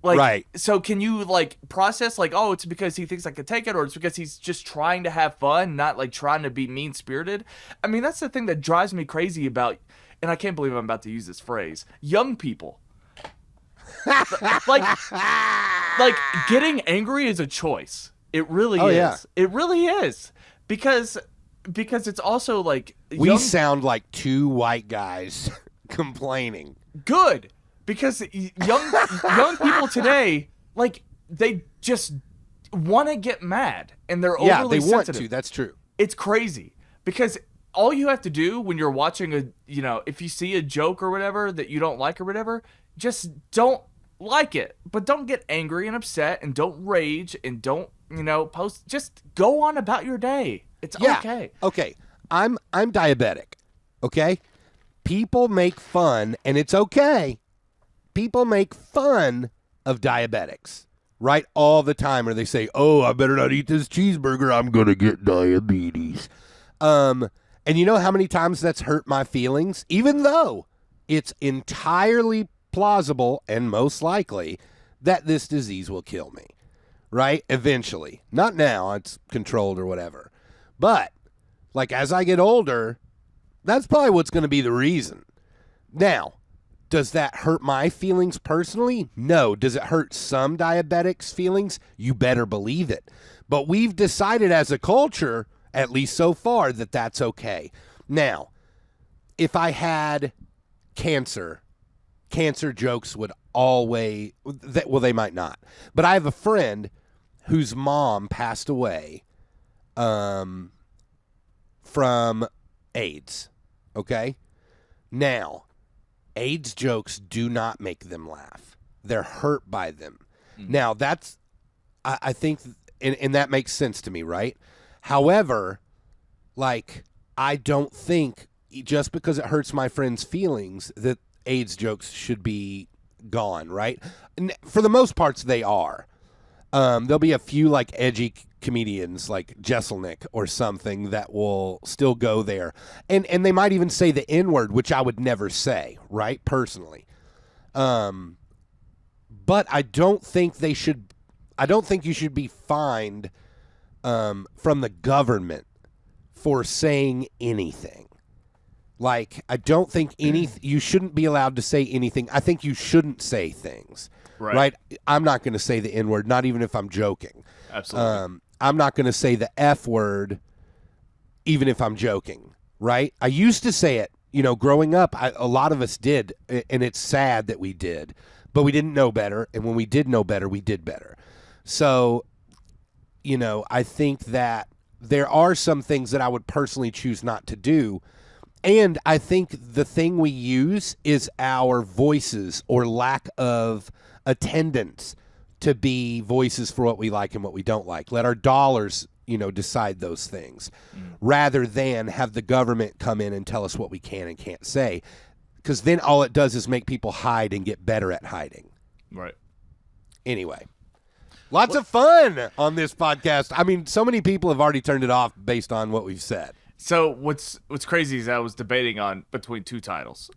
Like, so can you like process like, oh, it's because he thinks I could take it, or it's because he's just trying to have fun, not like trying to be mean spirited? I mean, that's the thing that drives me crazy about, and I can't believe I'm about to use this phrase, young people. like getting angry is a choice. It really is. Yeah. It really is. Because it's also like we sound like two white guys complaining. Good. Because young people today, like they just want to get mad and they're overly they sensitive. Want to. That's true. It's crazy because all you have to do when you're watching if you see a joke or whatever that you don't like or whatever, just don't like it, but don't get angry and upset and don't rage and don't, post. Just go on about your day. It's okay. Okay. I'm diabetic. Okay. People make fun, and it's okay. People make fun of diabetics, right? All the time, or they say, "Oh, I better not eat this cheeseburger. I'm gonna get diabetes." And you know how many times that's hurt my feelings, even though it's entirely plausible and most likely that this disease will kill me, right? Eventually. Not now, it's controlled or whatever. But, like, as I get older, that's probably what's going to be the reason. Now, does that hurt my feelings personally? No. Does it hurt some diabetics' feelings? You better believe it. But we've decided as a culture, at least so far, that that's okay. Now, if I had cancer jokes would always, well, they might not. But I have a friend whose mom passed away from AIDS. Okay? Now, AIDS jokes do not make them laugh. They're hurt by them. Now, that's, I think, and that makes sense to me, right? However, like, I don't think just because it hurts my friend's feelings that AIDS jokes should be gone, right? And for the most parts, they are. There'll be a few, like, edgy comedians like Jesselnick or something that will still go there. And they might even say the N-word, which I would never say, right, personally. But I don't think you should be fined from the government for saying anything. Like, I don't think you shouldn't be allowed to say anything. I think you shouldn't say things. Right? I'm not going to say the N-word, not even if I'm joking. Absolutely. I'm not going to say the F word, even if I'm joking. Right? I used to say it, growing up. A lot of us did, and it's sad that we did. But we didn't know better, and when we did know better, we did better. So, I think that there are some things that I would personally choose not to do. And I think the thing we use is our voices or lack of attendance to be voices for what we like and what we don't like. Let our dollars, decide those things rather than have the government come in and tell us what we can and can't say. Because then all it does is make people hide and get better at hiding. Right. Anyway, lots of fun on this podcast. I mean, so many people have already turned it off based on what we've said. So what's crazy is I was debating on between two titles.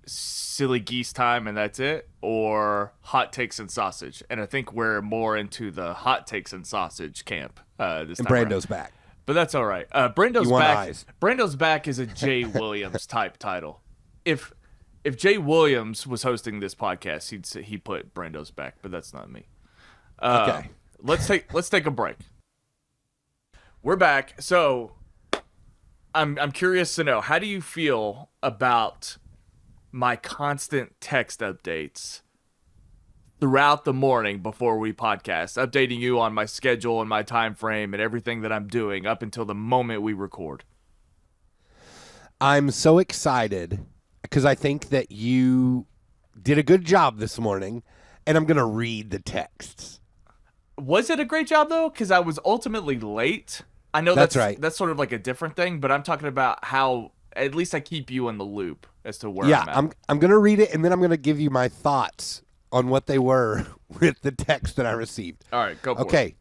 Silly Geese Time and That's It, or Hot Takes and Sausage. And I think we're more into the Hot Takes and Sausage camp this and time Brando's around. back. But that's all right. Brando's back. Eyes. Brando's back is a Jay Williams type title. If Jay Williams was hosting this podcast, he'd put Brando's back, but that's not me. Okay. Let's take a break. We're back. So I'm curious to know, how do you feel about my constant text updates throughout the morning before we podcast, updating you on my schedule and my time frame and everything that I'm doing up until the moment we record? I'm so excited because I think that you did a good job this morning, and I'm going to read the texts. Was it a great job, though? Because I was ultimately late. I know that's right. That's sort of like a different thing, but I'm talking about how at least I keep you in the loop as to where I'm at. I'm going to read it, and then I'm going to give you my thoughts on what they were with the text that I received. All right, go for it. Okay,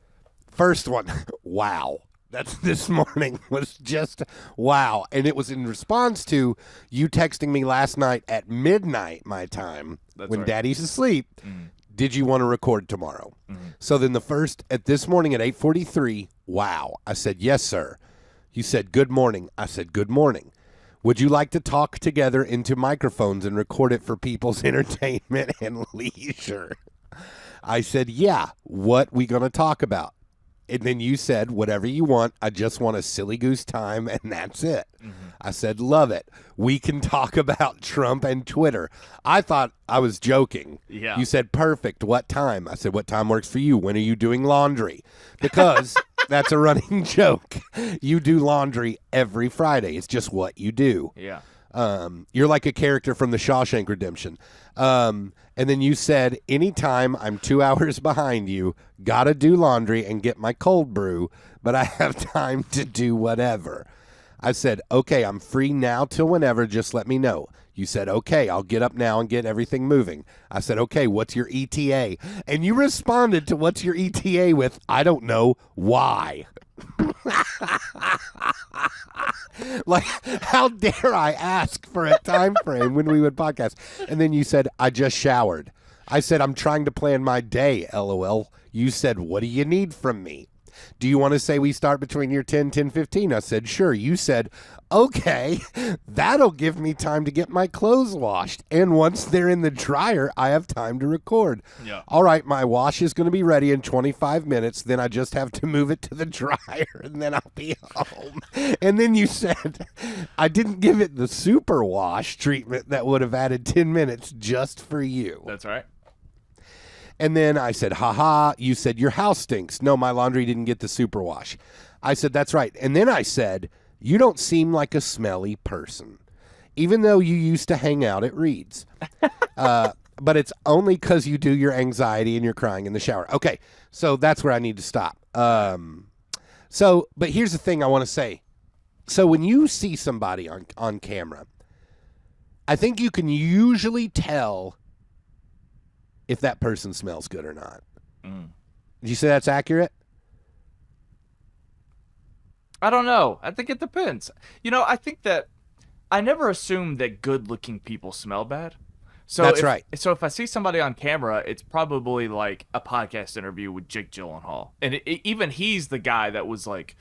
first one. Wow. That's this morning was just wow. And it was in response to you texting me last night at midnight my time when Daddy's asleep. Mm. Did you want to record tomorrow? Mm-hmm. So then this morning at 8:43, wow. I said, yes, sir. You said, good morning. I said, good morning. Would you like to talk together into microphones and record it for people's entertainment and leisure? I said, yeah. What we going to talk about? And then you said, whatever you want. I just want a silly goose time, and that's it. Mm-hmm. I said, love it. We can talk about Trump and Twitter. I thought I was joking. Yeah. You said, perfect. What time? I said, what time works for you? When are you doing laundry? Because that's a running joke. You do laundry every Friday. It's just what you do. Yeah. You're like a character from the Shawshank Redemption. And then you said, anytime I'm 2 hours behind you, gotta do laundry and get my cold brew, but I have time to do whatever. I said, okay, I'm free now till whenever, just let me know. You said, okay, I'll get up now and get everything moving. I said, okay, what's your ETA? And you responded to what's your ETA with, I don't know, why? Like, how dare I ask for a time frame when we would podcast? And then you said, I just showered. I said, I'm trying to plan my day, LOL. You said, what do you need from me? Do you want to say we start between your 10:15? I said, sure. You said, okay, that'll give me time to get my clothes washed. And once they're in the dryer, I have time to record. Yeah. All right, my wash is going to be ready in 25 minutes. Then I just have to move it to the dryer, and then I'll be home. And then you said, I didn't give it the super wash treatment that would have added 10 minutes just for you. That's right. And then I said, haha. You said, your house stinks. No, my laundry didn't get the super wash. I said, that's right. And then I said, you don't seem like a smelly person, even though you used to hang out at Reed's. But it's only because you do your anxiety and you're crying in the shower. Okay, so that's where I need to stop. But here's the thing I want to say. So when you see somebody on camera, I think you can usually tell if that person smells good or not. Did you say that's accurate? I don't know. I think it depends. I think that I never assume that good-looking people smell bad. So that's right. So if I see somebody on camera, it's probably like a podcast interview with Jake Gyllenhaal. And even he's the guy that was like,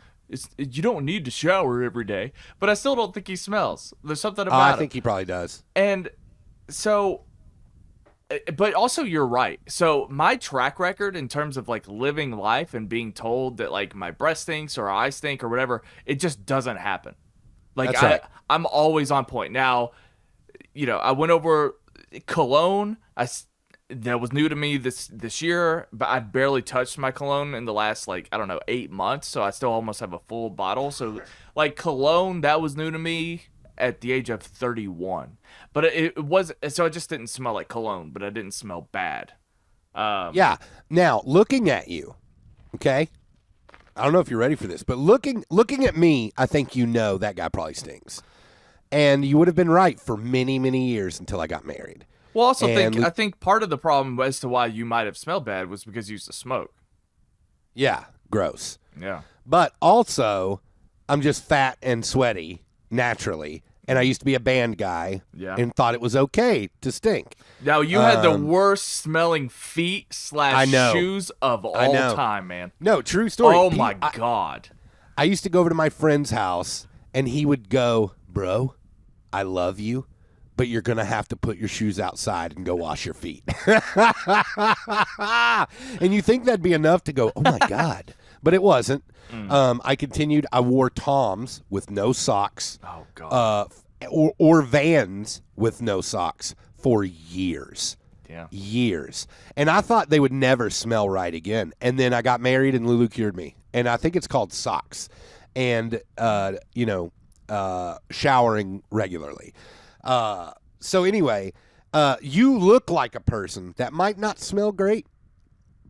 you don't need to shower every day. But I still don't think he smells. There's something about him. I think he probably does. And so... But also, you're right. So my track record in terms of like living life and being told that like my breath stinks or I stink or whatever, it just doesn't happen. Like That's right. I'm always on point. Now, I went over cologne. That was new to me this year, but I barely touched my cologne in the last 8 months. So I still almost have a full bottle. So like cologne, that was new to me at the age of 31. But it was, so it just didn't smell like cologne, but it didn't smell bad. Yeah. Now, looking at you, okay? I don't know if you're ready for this, but looking at me, I think that guy probably stinks. And you would have been right for many, many years until I got married. Well, I think part of the problem as to why you might have smelled bad was because you used to smoke. Yeah, gross. Yeah. But also, I'm just fat and sweaty naturally. And I used to be a band guy and thought it was okay to stink. Now, you had the worst smelling feet / shoes of all time, man. No, true story. Oh, my God. I used to go over to my friend's house, and he would go, bro, I love you, but you're going to have to put your shoes outside and go wash your feet. And you think that'd be enough to go, oh, my God. But it wasn't. I continued. I wore Toms with no socks. Oh, God. Or Vans with no socks for years. Yeah. Years. And I thought they would never smell right again. And then I got married and Lulu cured me. And I think it's called socks. And, showering regularly. So anyway, you look like a person that might not smell great.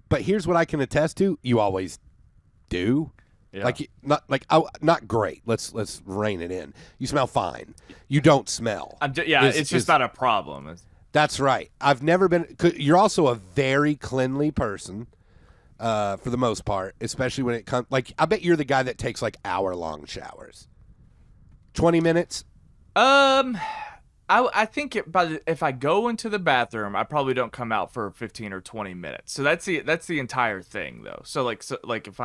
But here's what I can attest to. You always do. Yeah. Not great. Let's rein it in. You smell fine. You don't smell. It's just not a problem. That's right. I've never been. You're also a very cleanly person, for the most part, especially when it comes. I bet you're the guy that takes hour-long showers. 20 minutes. I think if I go into the bathroom, I probably don't come out for 15 or 20 minutes. So that's the entire thing, though. So if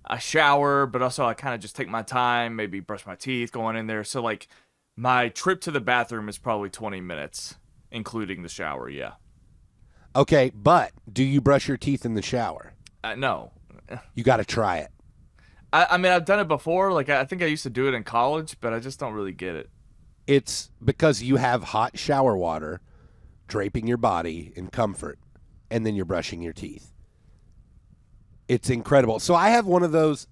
I shower, but also I kind of just take my time, maybe brush my teeth going in there. So my trip to the bathroom is probably 20 minutes, including the shower. Yeah. Okay, but do you brush your teeth in the shower? No. You got to try it. I mean, I've done it before. I think I used to do it in college, but I just don't really get it. It's because you have hot shower water draping your body in comfort, and then you're brushing your teeth. It's incredible. So I have one of those.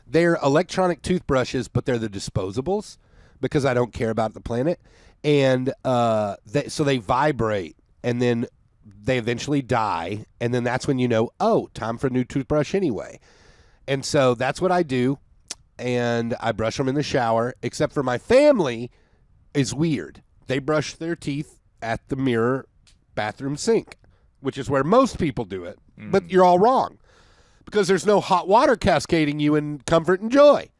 They're electronic toothbrushes, but they're the disposables because I don't care about the planet. And so they vibrate, and then they eventually die, and then that's when time for a new toothbrush anyway. And so that's what I do, and I brush them in the shower, except for my family is weird. They brush their teeth at the mirror bathroom sink, which is where most people do it. But you're all wrong. Because there's no hot water cascading you in comfort and joy.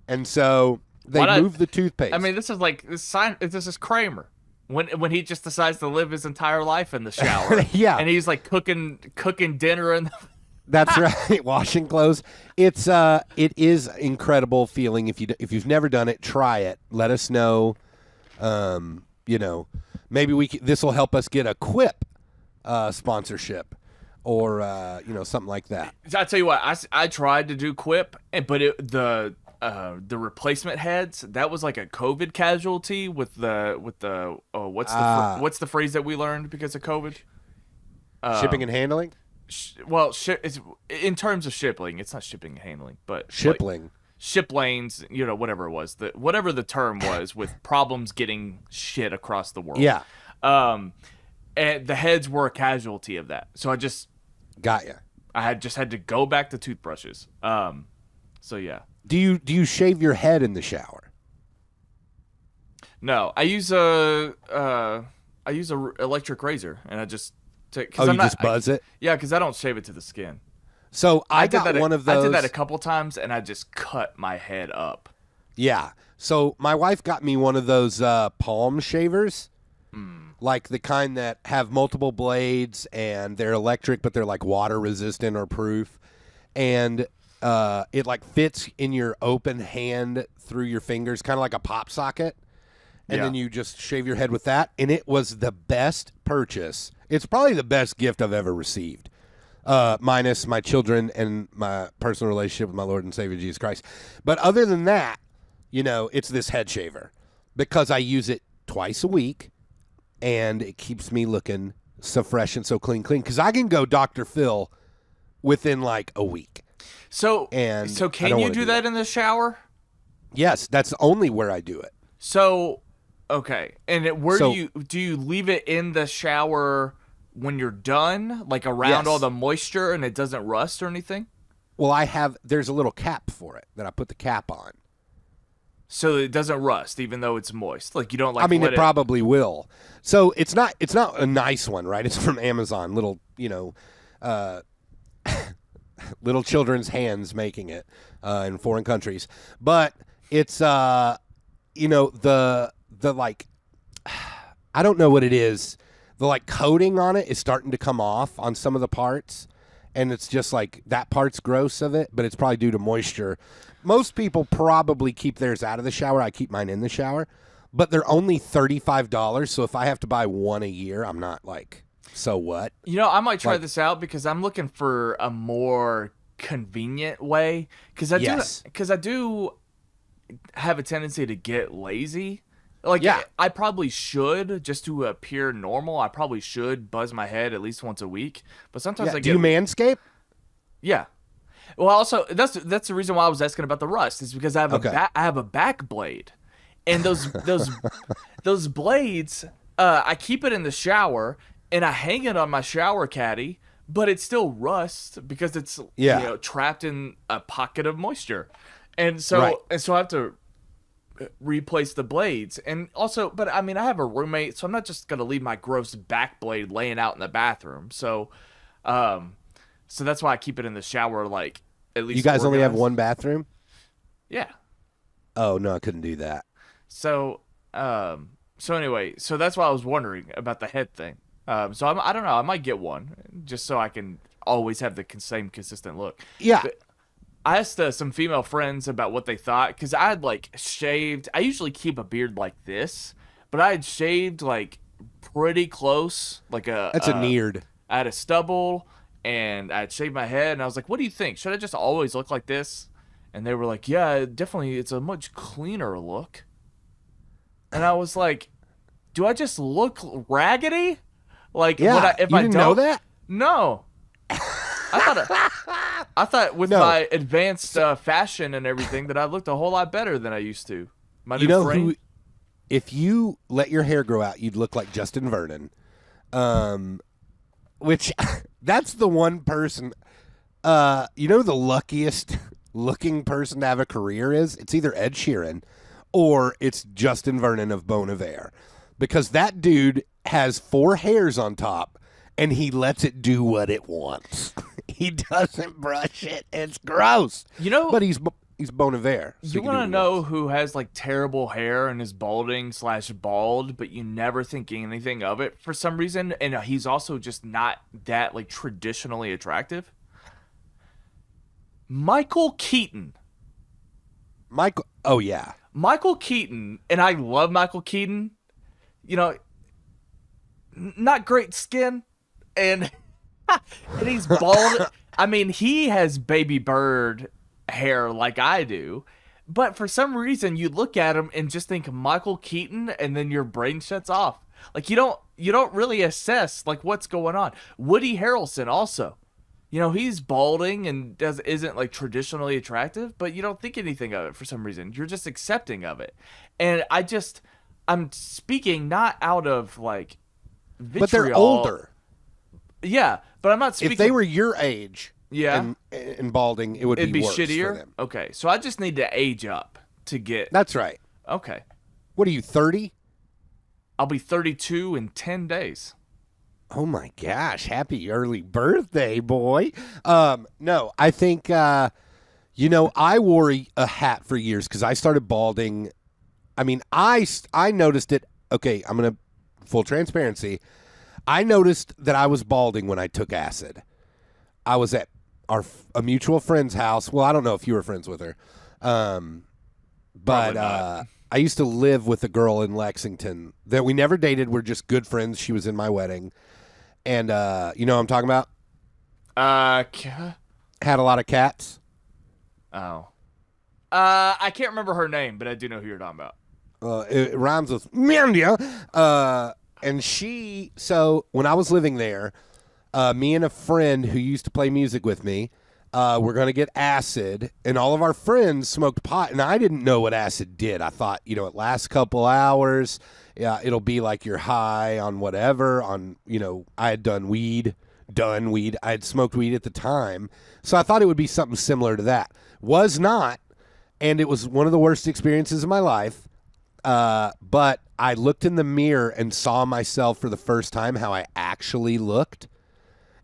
And so they move the toothpaste. I mean, this is Kramer. When he just decides to live his entire life in the shower. Yeah. And he's cooking dinner and That's right. Washing clothes. It is incredible feeling. If you've never done it, try it. Let us know. Maybe this will help us get a Quip sponsorship. Or something like that. I tell you what, I tried to do Quip, but the replacement heads, that was like a COVID casualty with the what's the phrase that we learned because of COVID? Shipping and handling. it's in terms of shipping. It's not shipping and handling, but like Shipling. ship lanes. Whatever it was, whatever the term was with problems getting shit across the world. Yeah. Um, and the heads were a casualty of that. So Got you. I had to go back to toothbrushes. So yeah. Do you shave your head in the shower? No, I use a electric razor, and I just take. Oh, you just buzz it? Yeah, because I don't shave it to the skin. So I got did that one of those. I did that a couple times, and I just cut my head up. Yeah. So my wife got me one of those palm shavers, like the kind that have multiple blades, and they're electric, but they're like water resistant or proof, and it like fits in your open hand through your fingers, kind of like a pop socket. And then you just shave your head with that. And it was the best purchase. It's probably the best gift I've ever received, minus my children and my personal relationship with my Lord and Savior Jesus Christ. But other than that, it's this head shaver because I use it twice a week, and it keeps me looking so fresh and so clean. Because I can go Dr. Phil within like a week. So can you do that in the shower? Yes, that's only where I do it. So, okay. And do you leave it in the shower when you're done, like around all the moisture, and it doesn't rust or anything? Well, there's a little cap for it that I put the cap on. So it doesn't rust, even though it's moist. Like you don't like. I mean, it probably will. So it's not a nice one, right? It's from Amazon. Little, little children's hands making it in foreign countries. But it's the like, I don't know what it is. The like coating on it is starting to come off on some of the parts, and it's just like that part's gross of it, but it's probably due to moisture. Most people probably keep theirs out of the shower. I keep mine in the shower, but they're only $35. So if I have to buy one a year, I'm not like, so what? I might try this out because I'm looking for a more convenient way. Because I do have a tendency to get lazy. Like, I probably should, just to appear normal, I probably should buzz my head at least once a week. But sometimes I get... Do you manscape? Yeah. Well, also, that's the reason why I was asking about the rust, is because I have a back blade. And those blades, I keep it in the shower, and I hang it on my shower caddy, but it still rusts because it's trapped in a pocket of moisture. And so I have to replace the blades. And also, but I mean, I have a roommate, so I'm not just gonna leave my gross back blade laying out in the bathroom. So that's why I keep it in the shower, like at least. You guys only have one bathroom? Yeah. Oh no, I couldn't do that. So anyway, so that's why I was wondering about the head thing. So I don't know, I might get one just so I can always have the same consistent look. Yeah. But I asked some female friends about what they thought, because I had like shaved. I usually keep a beard like this, but I had shaved like pretty close, like that's a neared. I had a stubble, and I had shaved my head, and I was like, "What do you think? Should I just always look like this?" And they were like, "Yeah, definitely. It's a much cleaner look." And I was like, "Do I just look raggedy? Like, yeah, if you I didn't don't know that? No." I thought with my advanced fashion and everything that I looked a whole lot better than I used to. My new frame. If you let your hair grow out, you'd look like Justin Vernon. Which that's the one person. The luckiest looking person to have a career is? It's either Ed Sheeran or it's Justin Vernon of Bon Iver, because that dude has 4 hairs on top. And he lets it do what it wants. He doesn't brush it. It's gross. But he's Bon Iver. So you want to know who has like terrible hair and is balding/bald, but you never think anything of it for some reason, and he's also just not that like traditionally attractive? Michael Keaton. Oh yeah. Michael Keaton, and I love Michael Keaton. Not great skin. And he's bald. I mean, he has baby bird hair like I do. But for some reason, you look at him and just think Michael Keaton, and then your brain shuts off. Like, you don't really assess, like, what's going on. Woody Harrelson also. he's balding and isn't like traditionally attractive, but you don't think anything of it for some reason. You're just accepting of it. And I'm speaking not out of like vitriol. But they're older. Yeah, but I'm not speaking. If they were your age, yeah, and balding, it'd be worse shittier. For them. Okay, so I just need to age up to get. That's right. Okay. What are you, 30? I'll be 32 in 10 days. Oh my gosh! Happy early birthday, boy. No, I think I wore a hat for years because I started balding. I mean, I noticed it. Okay, I'm gonna full transparency. I noticed that I was balding when I took acid. I was at a mutual friend's house. Well, I don't know if you were friends with her, but I used to live with a girl in Lexington that we never dated. We're just good friends. She was in my wedding, and you know what I'm talking about? Had a lot of cats. Oh, I can't remember her name, but I do know who you're talking about. It rhymes with Mandia. And so when I was living there, me and a friend who used to play music with me, were going to get acid, and all of our friends smoked pot, and I didn't know what acid did. I thought, it lasts a couple hours. Yeah, it'll be like you're high on whatever. I had done weed. I had smoked weed at the time, so I thought it would be something similar to that. Was not, and it was one of the worst experiences of my life. But I looked in the mirror and saw myself for the first time how I actually looked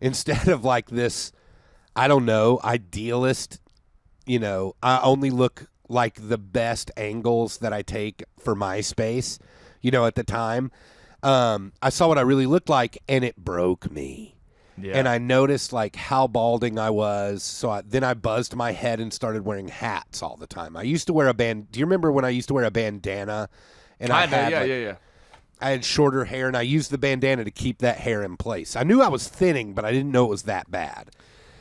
instead of like this, I don't know, idealist, I only look like the best angles that I take for MySpace, at the time. I saw what I really looked like and it broke me. Yeah. And I noticed like how balding I was. So then I buzzed my head and started wearing hats all the time. I used to wear do you remember when I used to wear a bandana? And I had shorter hair, and I used the bandana to keep that hair in place. I knew I was thinning, but I didn't know it was that bad.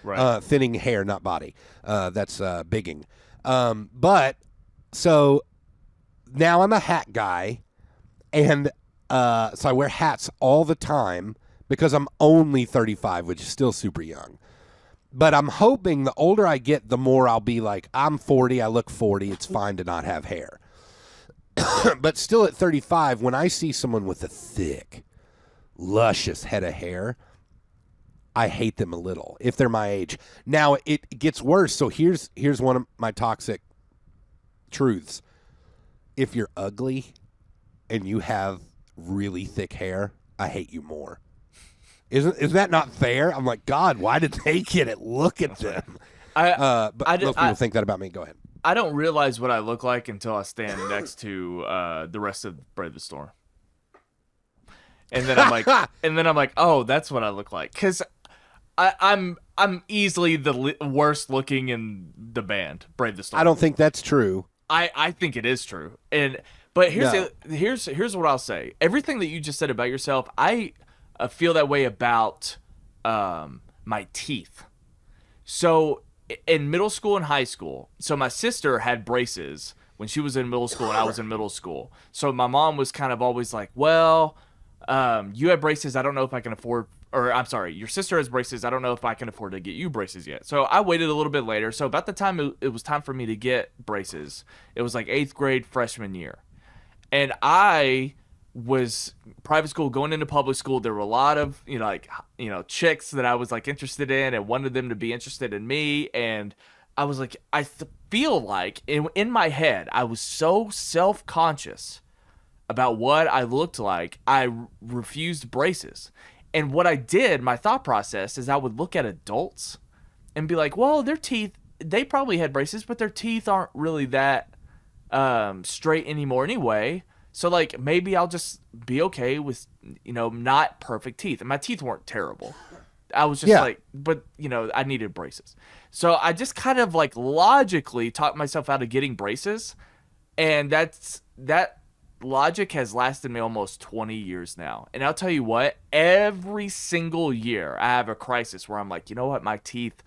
Right. Thinning hair, not body. That's bigging. But so now I'm a hat guy, and so I wear hats all the time because I'm only 35, which is still super young. But I'm hoping the older I get, the more I'll be like, I'm 40, I look 40, it's fine to not have hair. But still at 35, when I see someone with a thick, luscious head of hair, I hate them a little if they're my age. Now, it gets worse. So here's one of my toxic truths. If you're ugly and you have really thick hair, I hate you more. Is that not fair? I'm like, God, why did they get it? Look at them. But most people think that about me. Go ahead. I don't realize what I look like until I stand next to the rest of Brave the Storm, and then I'm like, oh, that's what I look like, because I'm easily the worst looking in the band, Brave the Storm. I don't think that's true. I think it is true, but here's what I'll say. Everything that you just said about yourself, I feel that way about my teeth. So in middle school and high school, so my sister had braces when she was in middle school and I was in middle school. So my mom was kind of always like, well, you have braces. I don't know if I can afford, or I'm sorry, your sister has braces. I don't know if I can afford to get you braces yet. So I waited a little bit later. So about the time it was time for me to get braces, it was like 8th grade freshman year. And I was private school going into public school. There were a lot of chicks that I was like interested in and wanted them to be interested in me, and I was like, I feel like in my head I was so self-conscious about what I looked like, I refused braces. And what I did, my thought process, is I would look at adults and be like, well, their teeth, they probably had braces, but their teeth aren't really that straight anymore anyway. So, like, maybe I'll just be okay with, not perfect teeth. And my teeth weren't terrible. I was just but, I needed braces. So I just kind of, like, logically talked myself out of getting braces. And that logic has lasted me almost 20 years now. And I'll tell you what, every single year I have a crisis where I'm like, you know what? My teeth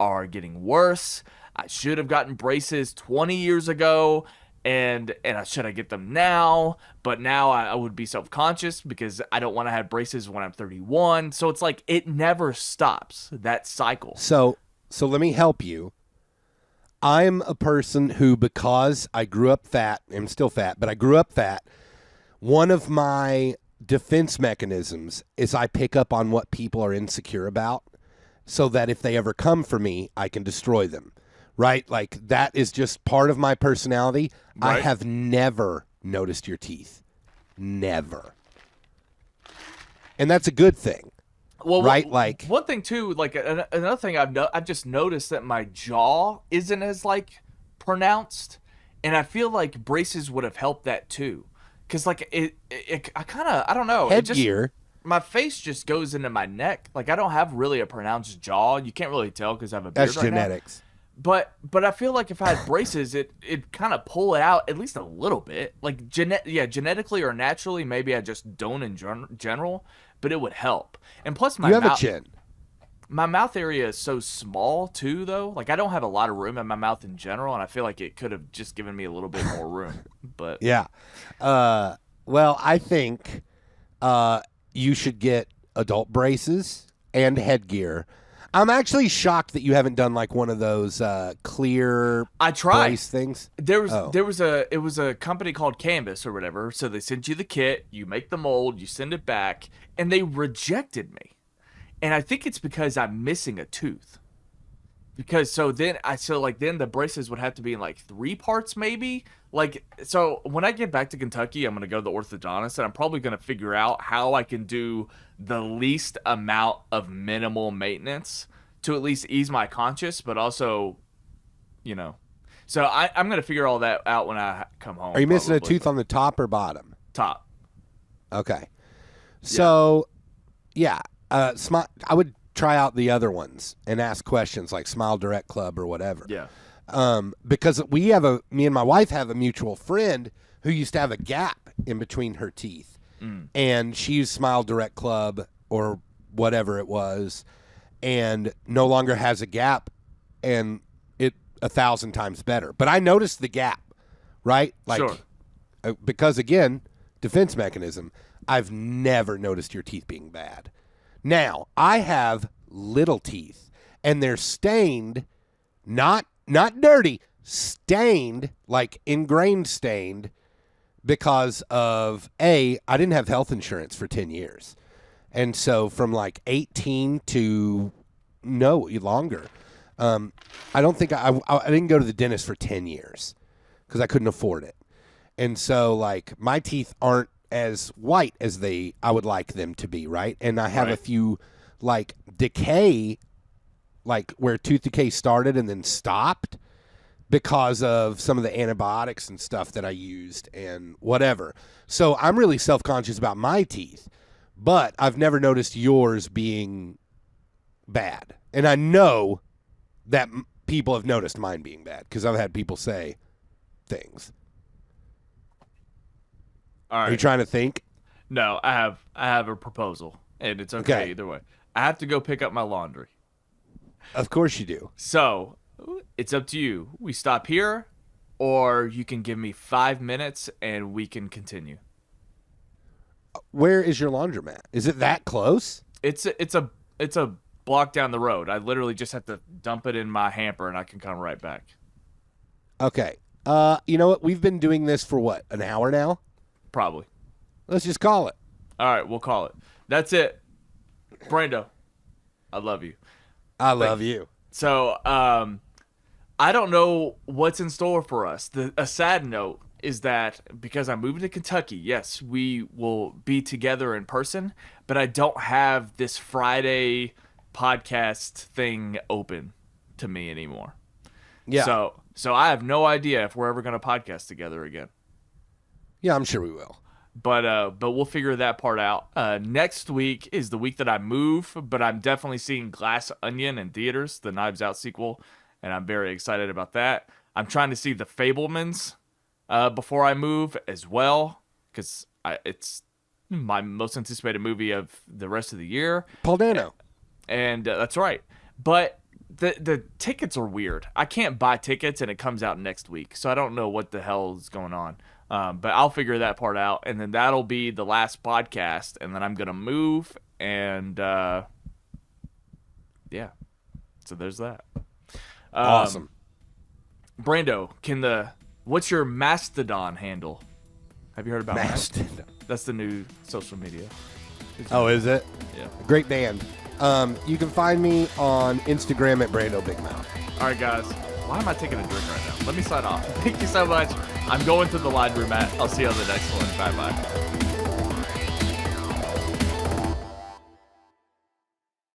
are getting worse. I should have gotten braces 20 years ago. should I get them now? But now I would be self-conscious because I don't want to have braces when I'm 31. So it's like it never stops, that cycle. So let me help you. I'm a person who, because I grew up fat, I'm still fat, but I grew up fat. One of my defense mechanisms is I pick up on what people are insecure about so that if they ever come for me, I can destroy them. Right? Like, that is just part of my personality. Right. I have never noticed your teeth. Never. And that's a good thing. Well, right? Like, one thing too, like another thing I've just noticed that my jaw isn't as like pronounced, and I feel like braces would have helped that too, because like I don't know, headgear. My face just goes into my neck. Like I don't have really a pronounced jaw. You can't really tell because I have a beard. That's right genetics. Now. But I feel like if I had braces, it kind of pull it out at least a little bit. Like genetically or naturally, maybe I just don't in general. But it would help. And plus you have a chin. My mouth area is so small too, though. Like I don't have a lot of room in my mouth in general, and I feel like it could have just given me a little bit more room. But yeah, well, I think you should get adult braces and headgear. I'm actually shocked that you haven't done like one of those clear brace things. It was a company called Canvas or whatever. So they sent you the kit, you make the mold, you send it back, and they rejected me. And I think it's because I'm missing a tooth. Because then the braces would have to be in like 3 parts maybe. Like, so when I get back to Kentucky, I'm going to go to the orthodontist, and I'm probably going to figure out how I can do the least amount of minimal maintenance to at least ease my conscience, but also, So I'm going to figure all that out when I come home. Are you missing a tooth on the top or bottom? Top. Okay. So, yeah. I would try out the other ones and ask questions like Smile Direct Club or whatever. Yeah. Because me and my wife have a mutual friend who used to have a gap in between her teeth. And she used Smile Direct Club or whatever it was and no longer has a gap, and it 1,000 times better. But I noticed the gap, right? Like, sure. Because, again, defense mechanism, I've never noticed your teeth being bad. Now, I have little teeth, and they're stained, not dirty, stained, like ingrained stained, because of, I didn't have health insurance for 10 years. And so from like 18 to longer, I don't think I didn't go to the dentist for 10 years because I couldn't afford it. And so like my teeth aren't as white as I would like them to be, right? And I have a few like decay, like where tooth decay started and then stopped because of some of the antibiotics and stuff that I used and whatever. So I'm really self-conscious about my teeth, but I've never noticed yours being bad. And I know that people have noticed mine being bad because I've had people say things. All right. Are you trying to think? No, I have a proposal, and it's okay either way. I have to go pick up my laundry. Of course you do. So it's up to you. We stop here, or you can give me 5 minutes, and we can continue. Where is your laundromat? Is it that close? It's a block down the road. I literally just have to dump it in my hamper, and I can come right back. Okay. You know what? We've been doing this for what, an hour now? Probably. Let's just call it. All right, we'll call it. That's it. Brando, I love you. I love you. So, I don't know what's in store for us. A sad note is that because I'm moving to Kentucky, yes, we will be together in person, but I don't have this Friday podcast thing open to me anymore. Yeah. So I have no idea if we're ever going to podcast together again. Yeah, I'm sure we will. But we'll figure that part out. Next week is the week that I move, but I'm definitely seeing Glass Onion in theaters, the Knives Out sequel, and I'm very excited about that. I'm trying to see The Fabelmans before I move as well, because it's my most anticipated movie of the rest of the year. Paul Dano. And that's right. But the tickets are weird. I can't buy tickets and it comes out next week, so I don't know what the hell is going on. But I'll figure that part out, and then that'll be the last podcast, and then I'm gonna move, and yeah. So there's that. Awesome. Brando, what's your Mastodon handle? Have you heard about Mastodon? That's the new social media. Is it? Yeah. Great band. You can find me on Instagram at Brando Big Mouth. All right, guys. Why am I taking a drink right now? Let me sign off. Thank you so much. I'm going to the library, Matt. I'll see you on the next one. Bye-bye.